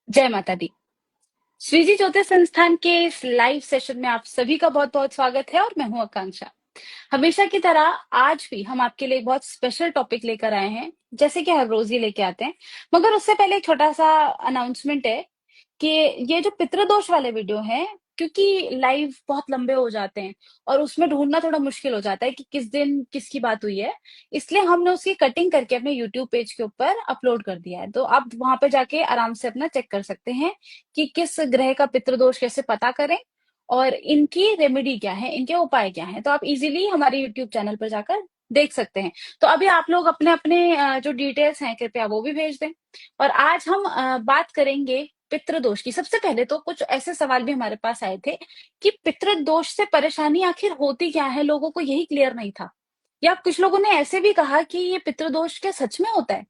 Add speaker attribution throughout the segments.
Speaker 1: जय माता दी। श्रीजी ज्योतिष संस्थान के इस लाइव सेशन में आप सभी का बहुत बहुत स्वागत है और मैं हूं आकांक्षा। हमेशा की तरह आज भी हम आपके लिए एक बहुत स्पेशल टॉपिक लेकर आए हैं, जैसे कि हर रोज ही लेके आते हैं। मगर उससे पहले एक छोटा सा अनाउंसमेंट है कि ये जो पितृदोष वाले वीडियो हैं, क्योंकि लाइव बहुत लंबे हो जाते हैं और उसमें ढूंढना थोड़ा मुश्किल हो जाता है कि किस दिन किसकी बात हुई है, इसलिए हमने उसकी कटिंग करके अपने यूट्यूब पेज के ऊपर अपलोड कर दिया है। तो आप वहां पे जाके आराम से अपना चेक कर सकते हैं कि किस ग्रह का पितृदोष कैसे पता करें और इनकी रेमेडी क्या है, इनके उपाय क्या हैं। तो आप इजीली हमारे यूट्यूब चैनल पर जाकर देख सकते हैं। तो अभी आप लोग अपने अपने जो डिटेल्स हैं कृपया वो भी भेज दें। और आज हम बात करेंगे पितृदोष की। सबसे पहले तो कुछ ऐसे सवाल भी हमारे पास आए थे कि पितृदोष से परेशानी आखिर होती क्या है, लोगों को यही क्लियर नहीं था। या कुछ लोगों ने ऐसे भी कहा कि ये पितृदोष क्या सच में होता है,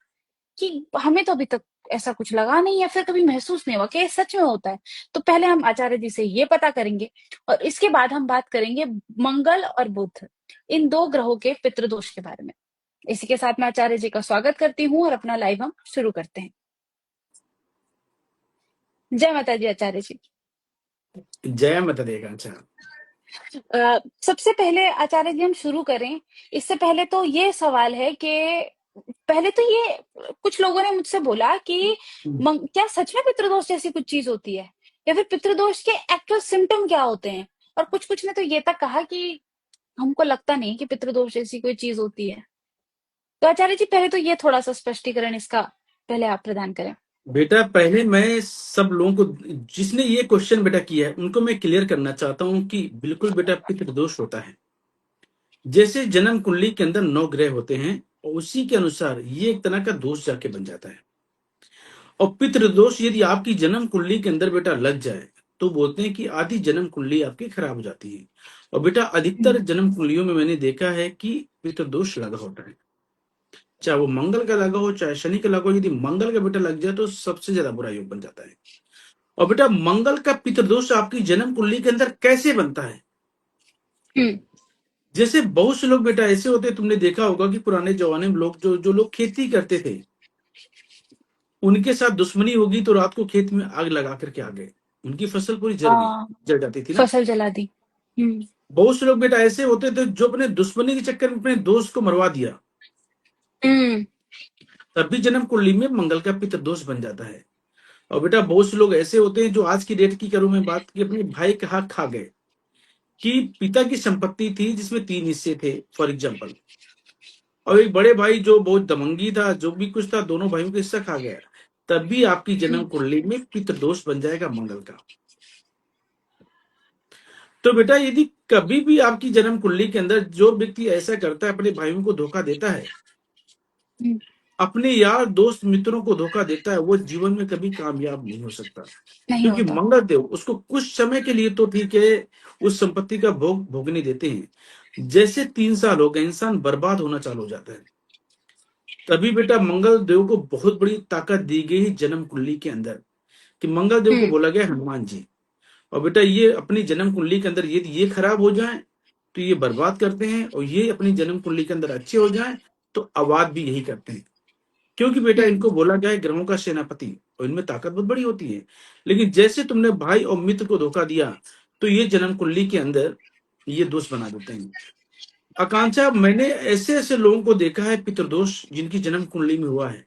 Speaker 1: कि हमें तो अभी तक ऐसा कुछ लगा नहीं या फिर कभी महसूस नहीं हुआ कि ये सच में होता है। तो पहले हम आचार्य जी से ये पता करेंगे और इसके बाद हम बात करेंगे मंगल और बुध, इन दो ग्रहों के पितृदोष के बारे में। इसी के साथ मैं आचार्य जी का स्वागत करती हूँ और अपना लाइव हम शुरू करते हैं। जय माता दी आचार्य जी।
Speaker 2: जय माता दी आकांक्षा।
Speaker 1: सबसे पहले आचार्य जी हम शुरू करें, इससे पहले तो ये सवाल है कि पहले तो ये कुछ लोगों ने मुझसे बोला कि क्या सच में पितृदोष जैसी कुछ चीज होती है, या फिर पितृदोष के एक्चुअल सिम्टम क्या होते हैं। और कुछ कुछ ने तो ये तक कहा कि हमको लगता नहीं कि पितृदोष जैसी कोई चीज होती है। तो आचार्य जी पहले तो ये थोड़ा सा स्पष्टीकरण इसका पहले आप प्रदान करें।
Speaker 2: बेटा पहले मैं सब लोगों को, जिसने ये क्वेश्चन बेटा किया है, उनको मैं क्लियर करना चाहता हूँ कि बिल्कुल बेटा पितृदोष होता है। जैसे जन्म कुंडली के अंदर 9 ग्रह होते हैं और उसी के अनुसार ये एक तरह का दोष जाके बन जाता है। और पितृदोष यदि आपकी जन्म कुंडली के अंदर बेटा लग जाए तो बोलते हैं कि आधी जन्म कुंडली आपकी खराब हो जाती है। और बेटा अधिकतर जन्म कुंडलियों में मैंने देखा है कि पितृदोष लगा होता है, चाहे वो मंगल का लगा हो चाहे शनि का लगा हो। यदि मंगल का बेटा लग जाए तो सबसे ज्यादा बुरा योग बन जाता है। और बेटा मंगल का पितृदोष आपकी जन्म कुंडली के अंदर कैसे बनता है?
Speaker 1: हम्म।
Speaker 2: जैसे बहुत से लोग बेटा ऐसे होते, तुमने देखा होगा कि पुराने जमाने में लोग जो लोग खेती करते थे, उनके साथ दुश्मनी होगी तो रात को खेत में आग लगा करके आ गए, उनकी फसल पूरी जल गई,
Speaker 1: हाँ,
Speaker 2: जल जाती थी ना।
Speaker 1: फसल जला दी।
Speaker 2: बहुत से लोग बेटा ऐसे होते थे जो अपने दुश्मनी के चक्कर में अपने दोस्त को मरवा दिया,
Speaker 1: हम्म।
Speaker 2: तब भी जन्म कुंडली में मंगल का पितृदोष बन जाता है। और बेटा बहुत से लोग ऐसे होते हैं जो आज की डेट की करूं मैं बात, कि अपने भाई का हक खा गए, कि पिता की संपत्ति थी जिसमें 3 हिस्से थे फॉर एग्जाम्पल, और एक बड़े भाई जो बहुत दमंगी था, जो भी कुछ था, दोनों भाइयों का हिस्सा खा गया, तब भी आपकी जन्म कुंडली में पितृदोष बन जाएगा मंगल का। तो बेटा यदि कभी भी आपकी जन्म कुंडली के अंदर जो व्यक्ति ऐसा करता है, अपने भाइयों को धोखा देता है,
Speaker 1: हम्म।
Speaker 2: अपने यार दोस्त मित्रों को धोखा देता है, वो जीवन में कभी कामयाब नहीं हो सकता।
Speaker 1: नहीं
Speaker 2: क्योंकि
Speaker 1: होता।
Speaker 2: मंगल देव उसको कुछ समय के लिए तो ठीक है उस संपत्ति का भोग भोगने देते हैं, जैसे 3 साल हो गए इंसान बर्बाद होना चालू हो जाता है। तभी बेटा मंगल देव को बहुत बड़ी ताकत दी गई जन्म कुंडली के अंदर, कि मंगल देव को
Speaker 1: हम्म।
Speaker 2: बोला गया हनुमान जी। और बेटा ये अपनी जन्म कुंडली के अंदर ये खराब हो जाए तो ये बर्बाद करते हैं, और ये अपनी जन्म कुंडली के अंदर अच्छे हो जाए तो आवाज भी यही करते हैं। क्योंकि बेटा
Speaker 1: हम्म।
Speaker 2: इनको बोला गया है ग्रहों का सेनापति, और इनमें ताकत बहुत बड़ी होती है। लेकिन जैसे तुमने भाई और मित्र को धोखा दिया तो ये जन्म कुंडली के अंदर ये दोष बना देते हैं। आकांक्षा, मैंने ऐसे ऐसे लोगों को देखा है पितृदोष जिनकी जन्म कुंडली में हुआ है,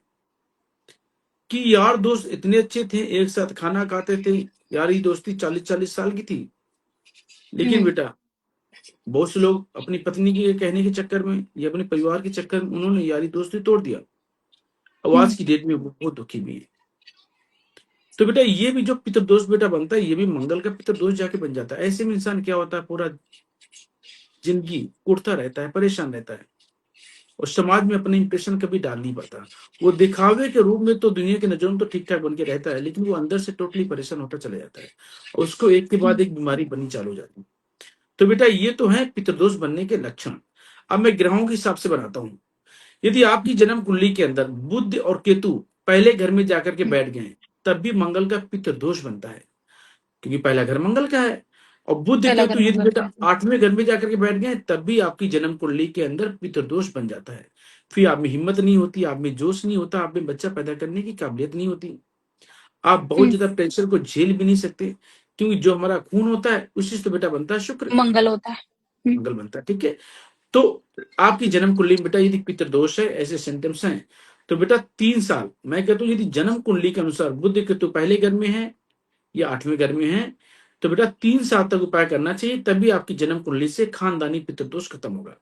Speaker 2: कि यार दोस्त इतने अच्छे थे, एक साथ खाना खाते थे, यारी दोस्ती 40-40 साल की थी। लेकिन
Speaker 1: हम्म।
Speaker 2: बेटा बहुत से लोग अपनी पत्नी के कहने के चक्कर में या अपने परिवार के चक्कर में उन्होंने यारी दोस्ती तोड़ दिया। अब आज
Speaker 1: हम्म।
Speaker 2: की डेट में वो बहुत दुखी भी है। तो बेटा ये भी जो पितृदोष बेटा बनता है, ये भी मंगल का पितृदोष जाके बन जाता है। ऐसे में इंसान क्या होता है, पूरा जिंदगी उठता रहता है, परेशान रहता है, और समाज में अपने इंप्रेशन कभी डाल नहीं पाता। वो दिखावे के रूप में तो दुनिया की नजरों में तो ठीक ठाक बन के रहता है, लेकिन वो अंदर से टोटली परेशान होता चला जाता है, और उसको एक के बाद एक बीमारी बननी चालू हो जाती है। तो बेटा ये तो है पितृदोष बनने के लक्षण। अब मैं ग्रहों के हिसाब से बनाता हूँ। यदि आपकी जन्म कुंडली के अंदर बुध और केतु पहले घर में जाकर के बैठ गए, तब भी मंगल का पितृदोष बनता है, क्योंकि पहला घर मंगल का है। और बुध
Speaker 1: पहला घर
Speaker 2: केतु यदि
Speaker 1: मंगल
Speaker 2: बेटा
Speaker 1: का है।
Speaker 2: 8वें घर में जाकर के बैठ गए, तब भी आपकी जन्म कुंडली के अंदर पितृदोष बन जाता है। फिर आप में हिम्मत नहीं होती, आप में जोश नहीं होता, आप में बच्चा पैदा करने की काबिलियत नहीं होती, आप बहुत
Speaker 1: हम्म,
Speaker 2: ज्यादा प्रेशर को झेल भी नहीं सकते, क्योंकि जो हमारा खून होता है उसी से तो बेटा बनता है शुक्र,
Speaker 1: मंगल होता है।
Speaker 2: मंगल बनता है। ठीक है, तो आपकी जन्म कुंडली में बेटा यदि पितृदोष है, ऐसे सिम्टम्स हैं, तो बेटा 3 साल, मैं कहता हूँ यदि जन्म कुंडली के अनुसार बुध के तो पहले घर में है या 8वें घर में है, तो बेटा 3 साल तक उपाय करना चाहिए, तभी आपकी जन्म कुंडली से खानदानी पितृदोष खत्म होगा।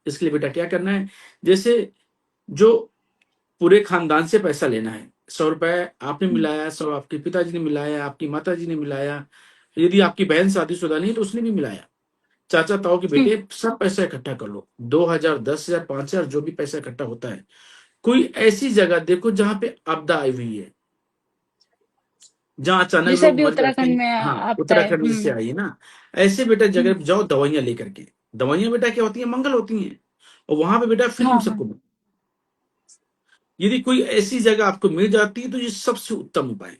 Speaker 2: इसके लिए बेटा क्या करना है, जैसे जो पूरे खानदान से पैसा लेना है, 100 रुपए आपने
Speaker 1: हम्म,
Speaker 2: मिलाया, 100 आपके पिताजी ने मिलाया, आपकी माता जी ने मिलाया, यदि आपकी बहन शादीशुदा नहीं है तो उसने भी मिलाया, चाचा ताऊ के
Speaker 1: हम्म,
Speaker 2: बेटे, सब पैसा इकट्ठा कर लो, 2,000, 10,000, 5,000, जो भी पैसा इकट्ठा होता है। कोई ऐसी जगह देखो जहां पे आपदा आई हुई है, जहां अचानक
Speaker 1: जैसे
Speaker 2: लोग
Speaker 1: अभी
Speaker 2: मर जाते
Speaker 1: उत्तराखंड
Speaker 2: हैं।
Speaker 1: में
Speaker 2: हाँ,
Speaker 1: आपदा है।
Speaker 2: उत्तराखंड जैसे आई है ना, ऐसे बेटा
Speaker 1: हम्म,
Speaker 2: जगह पे जाओ दवाइयां लेकर के। दवाइयां बेटा क्या होती है, मंगल होती हैं, और वहां पे बेटा फ्री में
Speaker 1: हाँ हाँ।
Speaker 2: सबको। यदि कोई ऐसी जगह आपको मिल जाती है तो ये सबसे उत्तम उपाय है।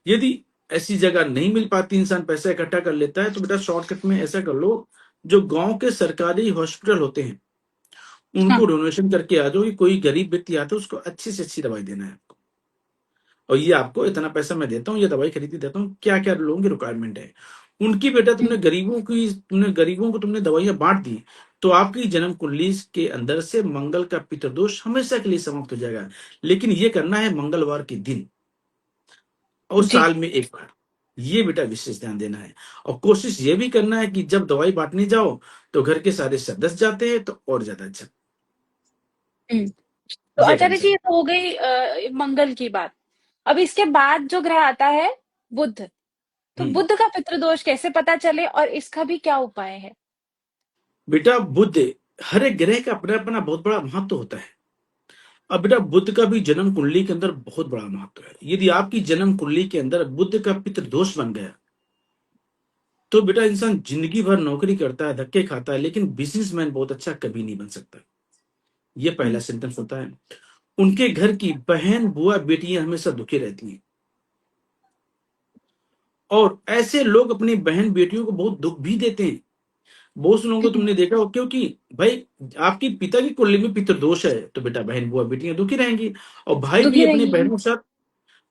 Speaker 2: यदि ऐसी जगह नहीं मिल पाती, इंसान पैसा इकट्ठा कर लेता है, तो बेटा शॉर्टकट में ऐसा कर लो, जो गांव के सरकारी हॉस्पिटल होते हैं उनको
Speaker 1: हाँ।
Speaker 2: डोनेशन करके आ जाओ, कि कोई गरीब व्यक्ति आता है उसको अच्छी से अच्छी दवाई देना है आपको, और ये आपको इतना पैसा मैं देता हूँ, ये दवाई खरीद के देता हूँ, क्या क्या लोगों की रिक्वायरमेंट है उनकी। बेटा
Speaker 1: हम्म,
Speaker 2: तुमने गरीबों को तुमने दवाइयां बांट दी, तो आपकी जन्म कुंडली के अंदर से मंगल का पितृदोष हमेशा के लिए समाप्त हो जाएगा। लेकिन ये करना है मंगलवार के दिन और
Speaker 1: जी।
Speaker 2: साल में एक बार, ये बेटा विशेष ध्यान देना है। और कोशिश ये भी करना है कि जब दवाई बांटने जाओ तो घर के सारे सदस्य जाते हैं तो और ज्यादा अच्छा,
Speaker 1: हम्म। तो
Speaker 2: ये करना
Speaker 1: आचार्य जी,
Speaker 2: चाहिए।
Speaker 1: ये तो हो गई मंगल की बात। अब इसके बाद जो ग्रह आता है बुध, तो
Speaker 2: हम्म
Speaker 1: बुध का पितृदोष कैसे पता चले और इसका भी क्या उपाय है?
Speaker 2: बेटा बुध, हर एक ग्रह का अपना अपना बहुत बड़ा महत्व होता है। अब बेटा बुध का भी जन्म कुंडली के अंदर बहुत बड़ा महत्व है। यदि आपकी जन्म कुंडली के अंदर बुध का पितृदोष बन गया, तो बेटा इंसान जिंदगी भर नौकरी करता है, धक्के खाता है, लेकिन बिजनेसमैन बहुत अच्छा कभी नहीं बन सकता। ये पहला
Speaker 1: हम्म,
Speaker 2: सिम्टम्स होता है। उनके घर की बहन बुआ बेटियां हमेशा दुखी रहती हैं, और ऐसे लोग अपनी बहन बेटियों को बहुत दुख भी देते हैं। बहुत से लोगों को
Speaker 1: हम्म,
Speaker 2: तुमने देखा हो, क्योंकि भाई आपकी पिता की कुंडली में पितृदोष है, तो बेटा बहन बुआ बेटियां दुखी रहेंगी, और भाई भी
Speaker 1: दुखी
Speaker 2: अपने
Speaker 1: रहेंगे।
Speaker 2: बहनों के साथ,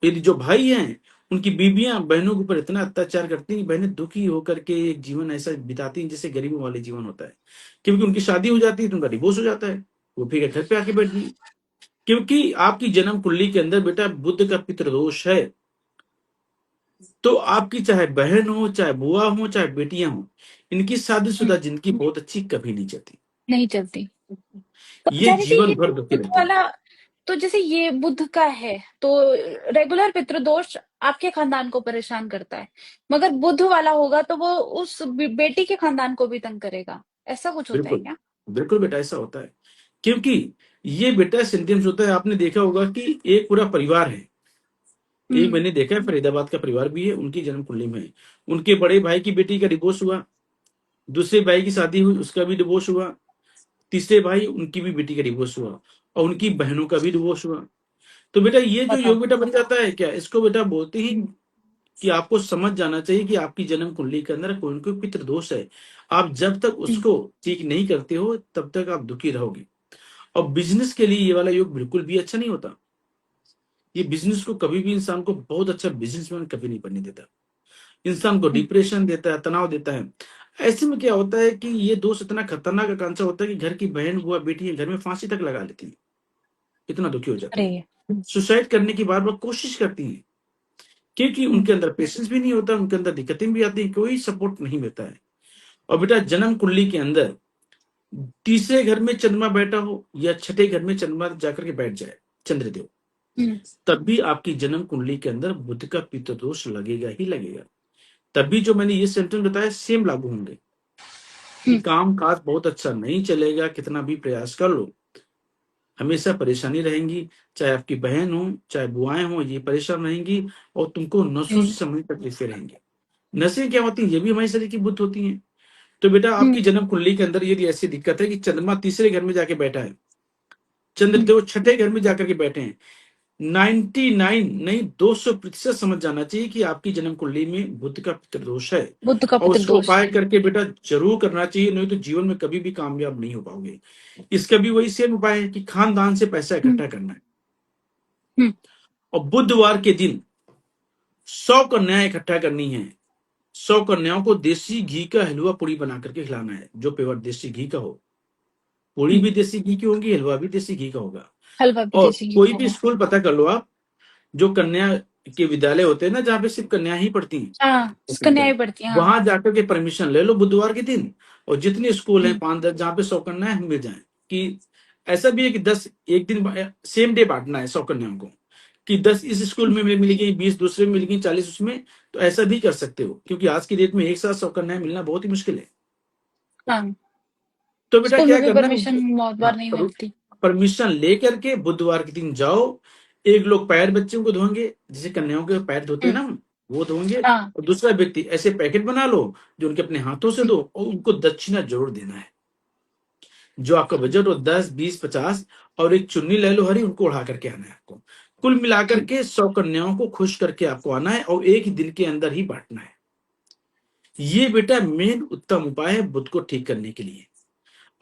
Speaker 2: यदि जो भाई हैं उनकी बीबियां बहनों के ऊपर इतना अत्याचार करती हैं, बहनें दुखी होकर के एक जीवन ऐसा बिताती हैं जैसे गरीबों वाले जीवन होता है। क्योंकि उनकी शादी हो जाती है तो उनका डिवोर्स हो जाता है, वो फिर घर पे आके बैठ गई। क्योंकि आपकी जन्म कुंडली के अंदर बेटा बुध का पितृदोष है, तो आपकी चाहे बहन हो, चाहे बुआ हो, चाहे बेटियां हो, इनकी
Speaker 1: हम्म,
Speaker 2: शादीशुदा जिंदगी बहुत अच्छी कभी नहीं चलती,
Speaker 1: नहीं चलती। तो
Speaker 2: ये
Speaker 1: आचार्य जी,
Speaker 2: जीवन
Speaker 1: ये
Speaker 2: भर
Speaker 1: जो
Speaker 2: दुखी
Speaker 1: बुध
Speaker 2: रहते हैं।
Speaker 1: वाला, तो जैसे ये बुध का है तो रेगुलर पितृदोष आपके खानदान को परेशान करता है, मगर बुध वाला होगा तो वो उस बेटी के खानदान को भी तंग करेगा, ऐसा कुछ होता है
Speaker 2: बिल्कुल,
Speaker 1: क्या?
Speaker 2: बिल्कुल बेटा ऐसा होता है। क्योंकि ये बेटा सिम्टम्स होता है, आपने देखा होगा कि एक पूरा परिवार है। एक
Speaker 1: हम्म।
Speaker 2: मैंने देखा है, फरीदाबाद का परिवार भी है, उनकी जन्म कुंडली में उनके बड़े भाई की बेटी का डिवोर्स हुआ, दूसरे भाई की शादी हुई, उसका भी डिवोर्स हुआ, तीसरे भाई उनकी भी बेटी का डिवोर्स हुआ, और उनकी बहनों का भी डिवोर्स हुआ। तो बेटा ये जो
Speaker 1: बताओ।
Speaker 2: योग बेटा बन जाता है, क्या इसको बेटा बोलते हैं कि आपको समझ जाना चाहिए कि आपकी जन्म कुंडली के अंदर कोई ना कोई पितृदोष है। आप जब तक
Speaker 1: हम्म,
Speaker 2: उसको ठीक नहीं करते हो तब तक आप दुखी रहोगे। और बिजनेस के लिए ये वाला योग बिल्कुल भी अच्छा नहीं होता। ये बिजनेस को कभी भी, इंसान को बहुत अच्छा बिजनेसमैन कभी नहीं बनने देता, इंसान को
Speaker 1: हम्म,
Speaker 2: डिप्रेशन देता है, तनाव देता है। ऐसे में क्या होता है कि ये दोष इतना खतरनाक आकांक्षा होता है कि घर की बहन बुआ बेटी है घर में फांसी तक लगा लेती है, इतना दुखी हो जाती
Speaker 1: अरे।
Speaker 2: है, सुसाइड करने की बार बार कोशिश करती है, क्योंकि
Speaker 1: हम्म,
Speaker 2: उनके अंदर पेशेंस भी नहीं होता, उनके अंदर दिक्कतें भी आती हैं, कोई सपोर्ट नहीं मिलता है। और बेटा जन्म कुंडली के अंदर तीसरे घर में चंद्रमा बैठा हो या छठे घर में चंद्रमा जाकर के बैठ जाए, चंद्रदेव,
Speaker 1: हम्म,
Speaker 2: तब भी आपकी जन्म कुंडली के अंदर बुध का पितृदोष लगेगा ही लगेगा। तभी जो मैंने ये सिम्टम बताया सेम लागू होंगे, कि
Speaker 1: हम्म,
Speaker 2: काम काज बहुत अच्छा नहीं चलेगा, कितना भी प्रयास कर लो हमेशा परेशानी रहेंगी। चाहे आपकी बहन हो, चाहे बुआएं हो, ये परेशान रहेंगी, और तुमको नसों से
Speaker 1: हम्म,
Speaker 2: संबंधित तकलीफें रहेंगी। नसें क्या होती हैं, ये भी हमारे शरीर की बुद्ध होती हैं। तो बेटा
Speaker 1: हम्म,
Speaker 2: आपकी जन्म कुंडली के अंदर यदि ऐसी दिक्कत है कि चंद्रमा तीसरे घर में जाके बैठा है,
Speaker 1: हम्म,
Speaker 2: चंद्रदेव छठे घर में जाकर के बैठे हैं, 99 नहीं 200% समझ जाना चाहिए कि आपकी जन्म कुंडली में बुध का पितृदोष है।
Speaker 1: बुध का
Speaker 2: और उसको
Speaker 1: पितृदोष
Speaker 2: उपाय
Speaker 1: है।
Speaker 2: करके बेटा जरूर करना चाहिए, नहीं तो जीवन में कभी भी कामयाब नहीं हो पाओगे। इसका भी वही सेम उपाय है कि खानदान से पैसा
Speaker 1: हम्म,
Speaker 2: इकट्ठा करना है।
Speaker 1: हम्म,
Speaker 2: और बुधवार के दिन 100 कन्याएं इकट्ठा करनी है। 100 कन्याओं को देसी घी का हलवा पूड़ी बना करके खिलाना है, जो प्योर देसी घी का हो। पूड़ी
Speaker 1: हम्म,
Speaker 2: भी देसी घी की होगी, हलवा भी देसी घी का होगा।
Speaker 1: हलवा भी
Speaker 2: और
Speaker 1: देसी घी
Speaker 2: कोई
Speaker 1: का
Speaker 2: भी
Speaker 1: होगा।
Speaker 2: स्कूल पता कर लो आप, जो कन्या के विद्यालय होते हैं ना, जहाँ पे सिर्फ कन्या ही पढ़ती हैं,
Speaker 1: हाँ,
Speaker 2: सेंटर,
Speaker 1: कन्याएं बढ़ती हैं, हाँ।
Speaker 2: वहां जाकर के परमिशन ले लो बुधवार के दिन। और जितने स्कूल हैं
Speaker 1: हम्म,
Speaker 2: 5-10 जहाँ पे 100 कन्याएं मिल जाए, कि ऐसा भी है कि 10 एक दिन सेम डे बांटना है 100 कन्याओं को, कि 10 इस स्कूल में मिलेगी, 20 दूसरे में मिलेगी, 40 उसमें। तो ऐसा भी कर सकते हो, क्योंकि आज की डेट में एक साथ 100 कन्याएं मिलना बहुत ही मुश्किल है।
Speaker 1: हाँ,
Speaker 2: तो बेटा
Speaker 1: स्कूल
Speaker 2: क्या
Speaker 1: में भी
Speaker 2: करना
Speaker 1: परमिशन
Speaker 2: है,
Speaker 1: बहुत
Speaker 2: हाँ,
Speaker 1: बार नहीं मिलती।
Speaker 2: परमिशन लेकर के बुधवार के दिन जाओ। एक लोग पैर बच्चों को धोएंगे, जैसे कन्याओं के पैर धोते हैं
Speaker 1: हम्म,
Speaker 2: ना हम, वो धोएंगे।
Speaker 1: हाँ।
Speaker 2: और दूसरा व्यक्ति ऐसे पैकेट बना लो जो उनके अपने हाथों से
Speaker 1: हम्म,
Speaker 2: दो, और उनको दक्षिणा जरूर देना है। जो आपका बजट हो 10, 20, 50, और एक चुन्नी ले लो हरी, उनको उड़ा करके आना है आपको। कुल मिलाकर
Speaker 1: हम्म,
Speaker 2: के 100 कन्याओं को खुश करके आपको आना है, और एक ही दिन के अंदर ही बांटना है। ये बेटा मेन उत्तम उपाय है बुध को ठीक करने के लिए।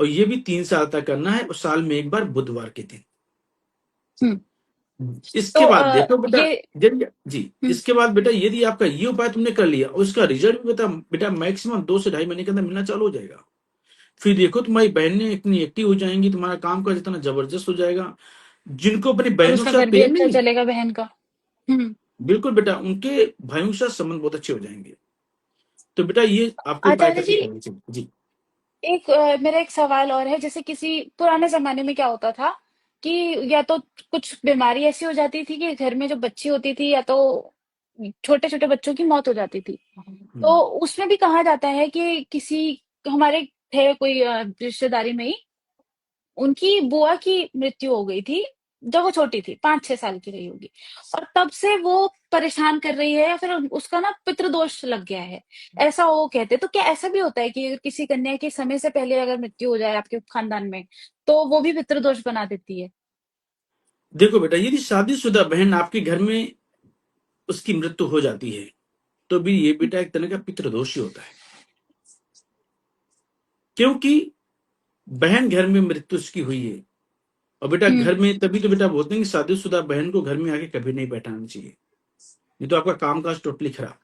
Speaker 2: और ये भी 3 साल तक करना है, और साल में एक बार बुधवार के दिन।
Speaker 1: हम्म।
Speaker 2: इसके
Speaker 1: तो
Speaker 2: बाद देखो बेटा,
Speaker 1: ये।
Speaker 2: जी,
Speaker 1: हम्म,
Speaker 2: इसके बाद बेटा यदि आपका ये उपाय तुमने कर लिया, और उसका रिजल्ट भी बेटा बेटा मैक्सिमम 2 से ढाई महीने के अंदर मिलना चालू हो जाएगा। फिर देखो तुम्हारी बहनें इतनी एक्टिव हो जाएंगी, तुम्हारा काम काज इतना जबरदस्त हो जाएगा। जिनको अपनी
Speaker 1: और
Speaker 2: बहनों के
Speaker 1: उसका
Speaker 2: साथ
Speaker 1: घर भी
Speaker 2: प्रेम
Speaker 1: अच्छा
Speaker 2: नहीं है,
Speaker 1: चलेगा बहन का। हम्म।
Speaker 2: बिल्कुल बेटा उनके भाइयों के साथ संबंध बहुत अच्छे हो जाएंगे। तो बेटा ये आपको उपाय
Speaker 1: आचार्य
Speaker 2: करके
Speaker 1: जी,
Speaker 2: करना चाहिए जी।
Speaker 1: एक मेरा एक सवाल और है। जैसे किसी पुराने जमाने में क्या होता था कि या तो कुछ बीमारी ऐसी हो जाती थी कि घर में जो बच्ची होती थी, या तो छोटे छोटे बच्चों की मौत हो जाती थी। तो
Speaker 2: हम्म।
Speaker 1: उसमें भी कहा जाता है कि किसी हमारे थे कोई रिश्तेदारी में ही उनकी बुआ की मृत्यु हो गई थी, जब वो छोटी थी, 5-6 साल की रही होगी। और तब से वो परेशान कर रही है, या फिर उसका ना पितृदोष लग गया है, ऐसा वो कहते हैं। तो क्या ऐसा भी होता है कि अगर किसी कन्या की समय से पहले अगर मृत्यु हो जाए आपके खानदान में, तो वो भी पितृदोष बना देती है?
Speaker 2: देखो बेटा, यदि शादीशुदा बहन आपके घर में उसकी मृत्यु हो जाती है, तो भी ये बेटा एक तरह का पितृदोष ही होता है। क्योंकि बहन घर में मृत्यु उसकी हुई है। और बेटा
Speaker 1: हम्म,
Speaker 2: घर में तभी तो बेटा बोलते हैं कि शादीशुदा बहन को घर में आके कभी नहीं बैठाना चाहिए, नहीं तो आपका कामकाज टोटली खराब।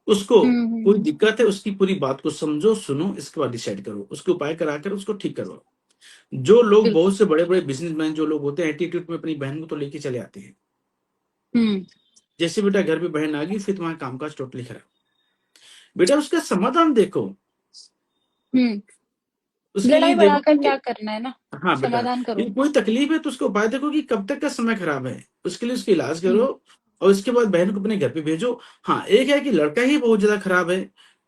Speaker 2: उसको
Speaker 1: हम्म,
Speaker 2: कोई दिक्कत है, उसकी पूरी बात को समझो, सुनो, इसके बाद डिसाइड करो, उसके उपाय कराकर उसको ठीक करो। जो लोग
Speaker 1: बिल्कुल।
Speaker 2: बहुत से बड़े बड़े बिजनेसमैन जो लोग होते हैं, एटीट्यूड में अपनी बहन को तो लेके चले आते हैं।
Speaker 1: हम्म,
Speaker 2: जैसे बेटा घर पे बहन आ गई, फिर तुम्हारा कामकाज टोटली खराब। बेटा उसका समाधान देखो,
Speaker 1: हम्म।
Speaker 2: उसके
Speaker 1: लड़ाई
Speaker 2: ये देखो
Speaker 1: बढ़ाकर
Speaker 2: कि,
Speaker 1: क्या करना है ना,
Speaker 2: हाँ बेटा,
Speaker 1: समाधान करो।
Speaker 2: ये कोई तकलीफ है तो उसका उपाय देखो कि कब तक का समय खराब है, उसके लिए उसका इलाज करो।
Speaker 1: हम्म,
Speaker 2: और उसके बाद बहन को अपने घर पे भेजो। हाँ, एक है कि लड़का ही बहुत ज्यादा खराब है,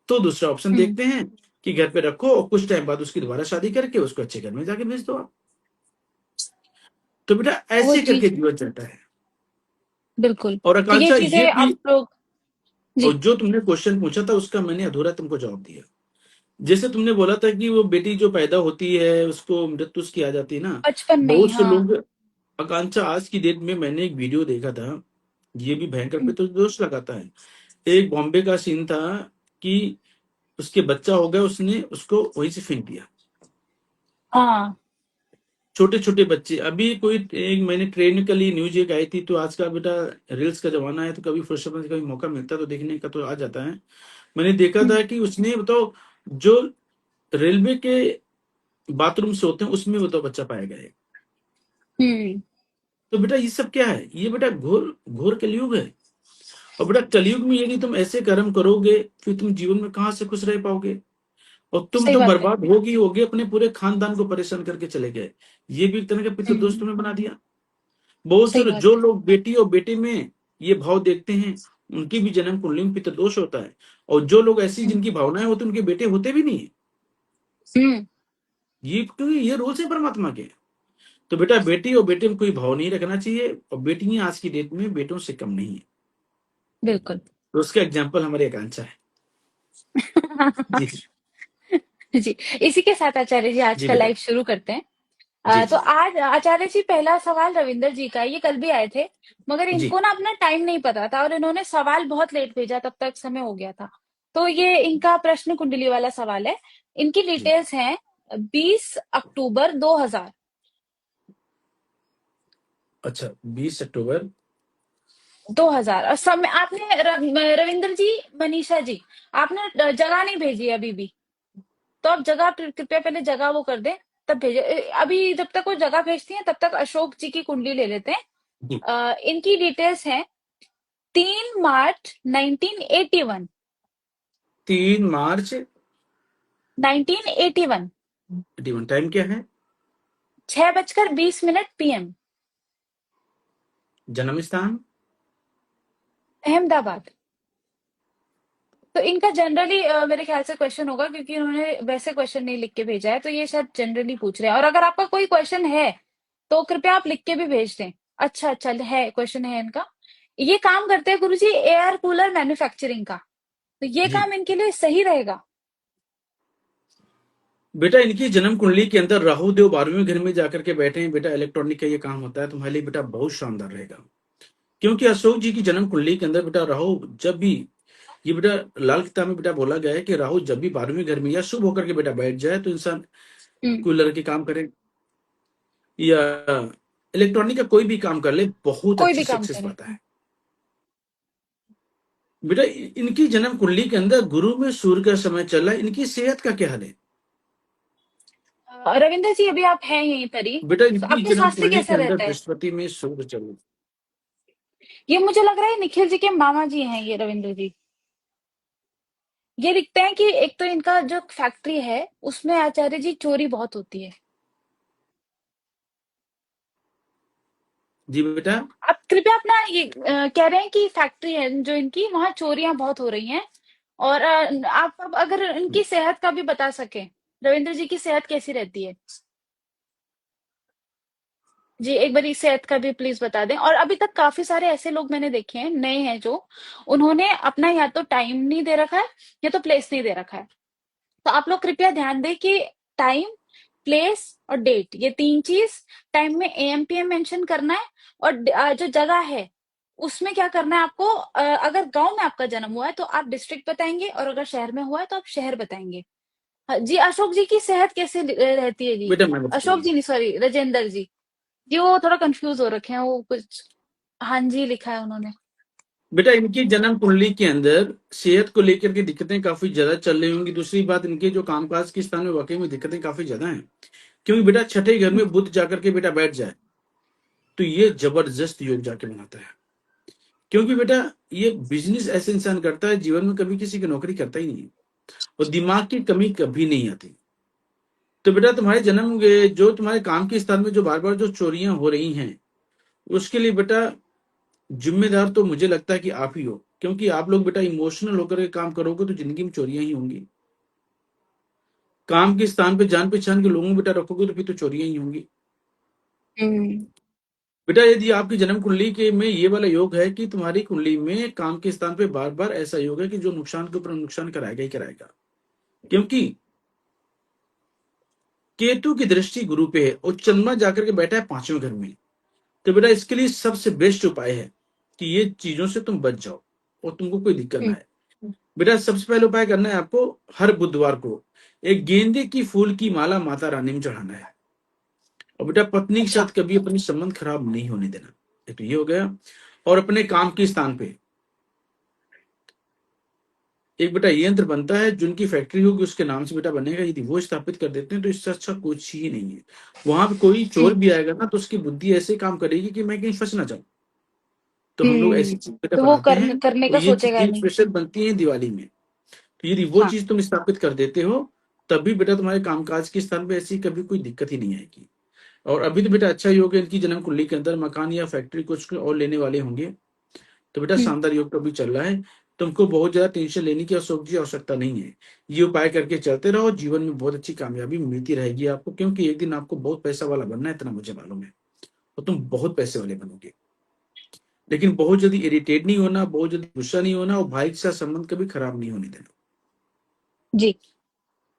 Speaker 2: तो दूसरा ऑप्शन
Speaker 1: हम्म।
Speaker 2: देखते हैं कि घर पे रखो, और कुछ टाइम बाद उसकी दोबारा शादी करके उसको अच्छे घर में जाके भेज दो आप। तो बेटा
Speaker 1: वो
Speaker 2: ऐसे करके
Speaker 1: चीज,
Speaker 2: जीवन चलता है।
Speaker 1: बिल्कुल।
Speaker 2: और
Speaker 1: तो ये
Speaker 2: आकांक्षा ये
Speaker 1: चीजें
Speaker 2: भी,
Speaker 1: आप लोग।
Speaker 2: और
Speaker 1: जी।
Speaker 2: जो तुमने क्वेश्चन पूछा था उसका मैंने अधूरा तुमको जवाब दिया। जैसे तुमने बोला था कि वो बेटी जो पैदा होती है उसको मृत्यु की आ जाती है ना,
Speaker 1: बचपन में ही,
Speaker 2: बहुत से
Speaker 1: हाँ।
Speaker 2: लोग, आकांक्षा आज की डेट में मैंने एक वीडियो देखा था, ये भी भयंकर पे तो दोष लगाता है। एक बॉम्बे का सीन था कि उसके बच्चा हो गया, उसने उसको वहीं से फेंक दिया।
Speaker 1: हाँ।
Speaker 2: छोटे छोटे बच्चे, अभी कोई एक मैंने ट्रेन के लिए न्यूज एक आई थी, तो आज का बेटा रील्स का जमाना है, तो कभी फुर्सत में कभी मौका मिलता है तो देखने का तो आ जाता है। मैंने देखा
Speaker 1: हुँ,
Speaker 2: था कि उसने बताओ, जो रेलवे के बाथरूम से होते हैं उसमें बताओ बच्चा पाया गया है।
Speaker 1: हुँ,
Speaker 2: तो बेटा ये सब क्या है, ये बेटा घोर घोर कलयुग है। और बेटा कलयुग में यदि तुम ऐसे कर्म करोगे, फिर तुम जीवन में कहां से खुश रह पाओगे। और तुम
Speaker 1: सही
Speaker 2: तो
Speaker 1: बात है।
Speaker 2: बर्बाद होगी होगे, अपने पूरे खानदान को परेशान करके चले गए। ये भी एक तरह का पितृदोष
Speaker 1: हुँ,
Speaker 2: तुमने बना दिया। बहुत
Speaker 1: सही
Speaker 2: से
Speaker 1: बात
Speaker 2: जो
Speaker 1: है।
Speaker 2: लोग बेटी और बेटे में ये भाव देखते हैं, उनकी भी जन्म कुंडली में पितृदोष होता है। और जो लोग ऐसी
Speaker 1: हुँ,
Speaker 2: जिनकी भावनाएं होती हैं, उनके बेटे होते भी नहीं है।
Speaker 1: हुँ,
Speaker 2: ये क्योंकि ये रूल्स है परमात्मा के। तो बेटा बेटी और बेटे में कोई भाव नहीं रखना चाहिए, और बेटियां आज की डेट में बेटों से कम नहीं है।
Speaker 1: बिल्कुल।
Speaker 2: तो उसका एग्जाम्पल हमारी आकांक्षा है। जी।
Speaker 1: जी, इसी के साथ आचार्य जी आज
Speaker 2: जी
Speaker 1: का
Speaker 2: बेटा।
Speaker 1: लाइव शुरू करते हैं।
Speaker 2: जी
Speaker 1: तो
Speaker 2: जी जी
Speaker 1: आज आचार्य जी पहला सवाल रविंदर जी का है, ये कल भी आए थे, मगर
Speaker 2: जी
Speaker 1: इनको ना अपना टाइम नहीं पता था और इन्होंने सवाल बहुत लेट भेजा, तब तक समय हो गया था। तो ये इनका प्रश्न कुंडली वाला सवाल है। इनकी
Speaker 2: जी।
Speaker 1: डिटेल्स हैं 20 अक्टूबर 2000।
Speaker 2: अच्छा, 20 अक्टूबर
Speaker 1: 2000 और समय आपने रविंद्र जी, मनीषा जी, आपने जगह नहीं भेजी अभी भी। तो आप जगह कृपया पहले जगह वो कर दें, तब भेजे। अभी जब तक वो जगह भेजती हैं तब तक अशोक जी की कुंडली ले लेते हैं।
Speaker 2: जी।
Speaker 1: इनकी डिटेल्स हैं 3 मार्च 1981।
Speaker 2: 3 मार्च
Speaker 1: 1981।
Speaker 2: टाइम क्या है?
Speaker 1: 6:20 PM।
Speaker 2: जन्म स्थान?
Speaker 1: अहमदाबाद। तो इनका जनरली मेरे ख्याल से क्वेश्चन होगा, क्योंकि इन्होंने वैसे क्वेश्चन नहीं लिख के भेजा है, तो ये शायद जनरली पूछ रहे हैं। और अगर आपका कोई क्वेश्चन है तो कृपया आप लिख के भी भेज दें। अच्छा अच्छा, है क्वेश्चन है इनका। ये काम करते हैं गुरुजी एयर कूलर मैन्युफैक्चरिंग का, तो ये
Speaker 2: जी
Speaker 1: काम इनके लिए सही रहेगा?
Speaker 2: बेटा, इनकी जन्म कुंडली के अंदर राहु देव 12वें घर में जाकर के बैठे हैं। बेटा इलेक्ट्रॉनिक का ये काम होता है, तुम्हारे लिए बेटा बहुत शानदार रहेगा। क्योंकि अशोक जी की जन्म कुंडली के अंदर बेटा राहु जब भी, ये बेटा लाल किताब में बेटा बोला गया है कि राहु जब भी 12वें घर में या शुभ होकर के बेटा बैठ जाए तो इंसान
Speaker 1: हम्म।
Speaker 2: कूलर के काम करे या इलेक्ट्रॉनिक का कोई भी काम कर ले, बहुत
Speaker 1: कोई
Speaker 2: अच्छी
Speaker 1: भी काम
Speaker 2: सक्सेस
Speaker 1: करें।
Speaker 2: पाता है। बेटा इनकी जन्म कुंडली के अंदर गुरु में सूर्य का समय चल रहा है, इनकी सेहत का क्या हाल है?
Speaker 1: रविंद्र जी, अभी आप हैं यहीं पर ही,
Speaker 2: बेटा
Speaker 1: तो
Speaker 2: इनकी
Speaker 1: आपके
Speaker 2: जन्म
Speaker 1: स्वास्थ्य
Speaker 2: कुंडली
Speaker 1: कैसा
Speaker 2: के अंदर
Speaker 1: रहता है?
Speaker 2: बृहस्पति में सूर्य चल रहा है।
Speaker 1: ये मुझे लग रहा है निखिल जी के मामा जी हैं ये, रविंद्र जी। ये दिखते हैं कि एक तो इनका जो फैक्ट्री है उसमें आचार्य जी चोरी बहुत होती है।
Speaker 2: जी बेटा।
Speaker 1: आप कृपया अपना ये कह रहे हैं कि फैक्ट्री है जो इनकी, वहां चोरियां बहुत हो रही हैं। और आप अब अगर इनकी सेहत का भी बता सकें, रविंद्र जी की सेहत कैसी रहती है? जी, एक बार इस सेहत का भी प्लीज बता दें। और अभी तक काफी सारे ऐसे लोग मैंने देखे हैं, नए हैं, जो उन्होंने अपना या तो टाइम नहीं दे रखा है या तो प्लेस नहीं दे रखा है। तो आप लोग कृपया ध्यान दें कि टाइम, प्लेस और डेट, ये 3 चीज। टाइम में एएम पीएम मेंशन करना है। और जो जगह है उसमें क्या करना है आपको, अगर गांव में आपका जन्म हुआ है तो आप डिस्ट्रिक्ट बताएंगे, और अगर शहर में हुआ है तो आप शहर बताएंगे। हाँ, जी अशोक जी की सेहत कैसे रहती है जी?
Speaker 2: बेटा मैं
Speaker 1: अशोक
Speaker 2: बताऊंगा।
Speaker 1: जी नहीं, सॉरी, राजेंद्र जी। जी वो थोड़ा कंफ्यूज हो रखे हैं, वो कुछ हाँ जी लिखा है उन्होंने।
Speaker 2: बेटा इनकी जन्म कुंडली के अंदर सेहत को लेकर के दिक्कतें काफी ज्यादा चल रही होंगी। दूसरी बात, इनके जो कामकाज के स्थान में वाकई में दिक्कतें काफी ज्यादा हैं। क्योंकि बेटा छठे घर में बुध जाकर के बेटा बैठ जाए तो ये जबरदस्त योग जाके बनाता है। क्योंकि बेटा ये बिजनेस ऐसे इंसान करता है, जीवन में कभी किसी की नौकरी करता ही नहीं है और दिमाग की कमी कभी नहीं आती। तो बेटा तुम्हारे जन्म जो तुम्हारे काम के स्थान में जो बार बार जो चोरियां हो रही हैं, उसके लिए बेटा जिम्मेदार तो मुझे लगता है कि आप ही हो। क्योंकि आप लोग बेटा इमोशनल होकर के काम करोगे तो जिंदगी में चोरियां ही होंगी। काम के स्थान पे जान पहचान के लोगों को बेटा रखोगे तो फिर तो चोरियां ही होंगी।
Speaker 1: हम्म।
Speaker 2: बेटा यदि आपकी जन्म कुंडली के में ये वाला योग है कि तुम्हारी कुंडली में काम के स्थान पे बार बार ऐसा योग है कि जो नुकसान के ऊपर नुकसान कराएगा ही कराएगा। क्योंकि केतु की दृष्टि गुरु पे है और चंद्रमा जाकर के बैठा है 5वें घर में। तो बेटा इसके लिए सबसे बेस्ट उपाय है कि ये चीजों से तुम बच जाओ और तुमको कोई दिक्कत ना
Speaker 1: हम्म।
Speaker 2: आए। बेटा सबसे पहले उपाय करना है आपको, हर बुधवार को एक गेंदे की फूल की माला माता रानी में चढ़ाना है। और बेटा पत्नी के
Speaker 1: अच्छा।
Speaker 2: साथ कभी अपनी संबंध खराब नहीं होने देना। एक तो ये हो गया। और अपने काम के स्थान पे एक बेटा ये यंत्र बनता है, जिनकी फैक्ट्री होगी उसके नाम से बेटा बनेगा। यदि वो स्थापित कर देते हैं तो इससे अच्छा कुछ ही नहीं है। वहां पे कोई चोर
Speaker 1: हम्म।
Speaker 2: भी आएगा ना तो उसकी बुद्धि ऐसे काम करेगी कि मैं कहीं फंस ना जाऊं। तो हम लोग ऐसी चीज बेटा
Speaker 1: तो वो
Speaker 2: बनाते हैं
Speaker 1: करने
Speaker 2: और
Speaker 1: का
Speaker 2: ये
Speaker 1: सोचेगा
Speaker 2: चीजें
Speaker 1: नहीं।
Speaker 2: स्पेशल बनती हैं दिवाली में। तो यदि वो
Speaker 1: हाँ।
Speaker 2: चीज तुम स्थापित कर देते हो तभी बेटा तुम्हारे कामकाज के स्थान पे ऐसी कभी कोई दिक्कत ही नहीं आएगी। और अभी तो बेटा अच्छा योग है, इनकी जन्म कुंडली के अंदर मकान या फैक्ट्री कुछ और लेने वाले होंगे। तो बेटा
Speaker 1: हम्म।
Speaker 2: शानदार योग तो अभी चल रहा है। तुमको बहुत ज्यादा टेंशन लेने की आवश्यकता नहीं है। ये उपाय करके चलते रहो, जीवन में बहुत अच्छी कामयाबी मिलती रहेगी आपको। क्योंकि एक दिन आपको बहुत पैसा वाला बनना है, इतना मुझे मालूम है। और तुम बहुत पैसे वाले बनोगे। लेकिन बहुत जल्दी इरिटेट नहीं होना, बहुत जल्दी गुस्सा नहीं होना, और भाई के साथ संबंध कभी खराब नहीं होने देना।
Speaker 1: जी,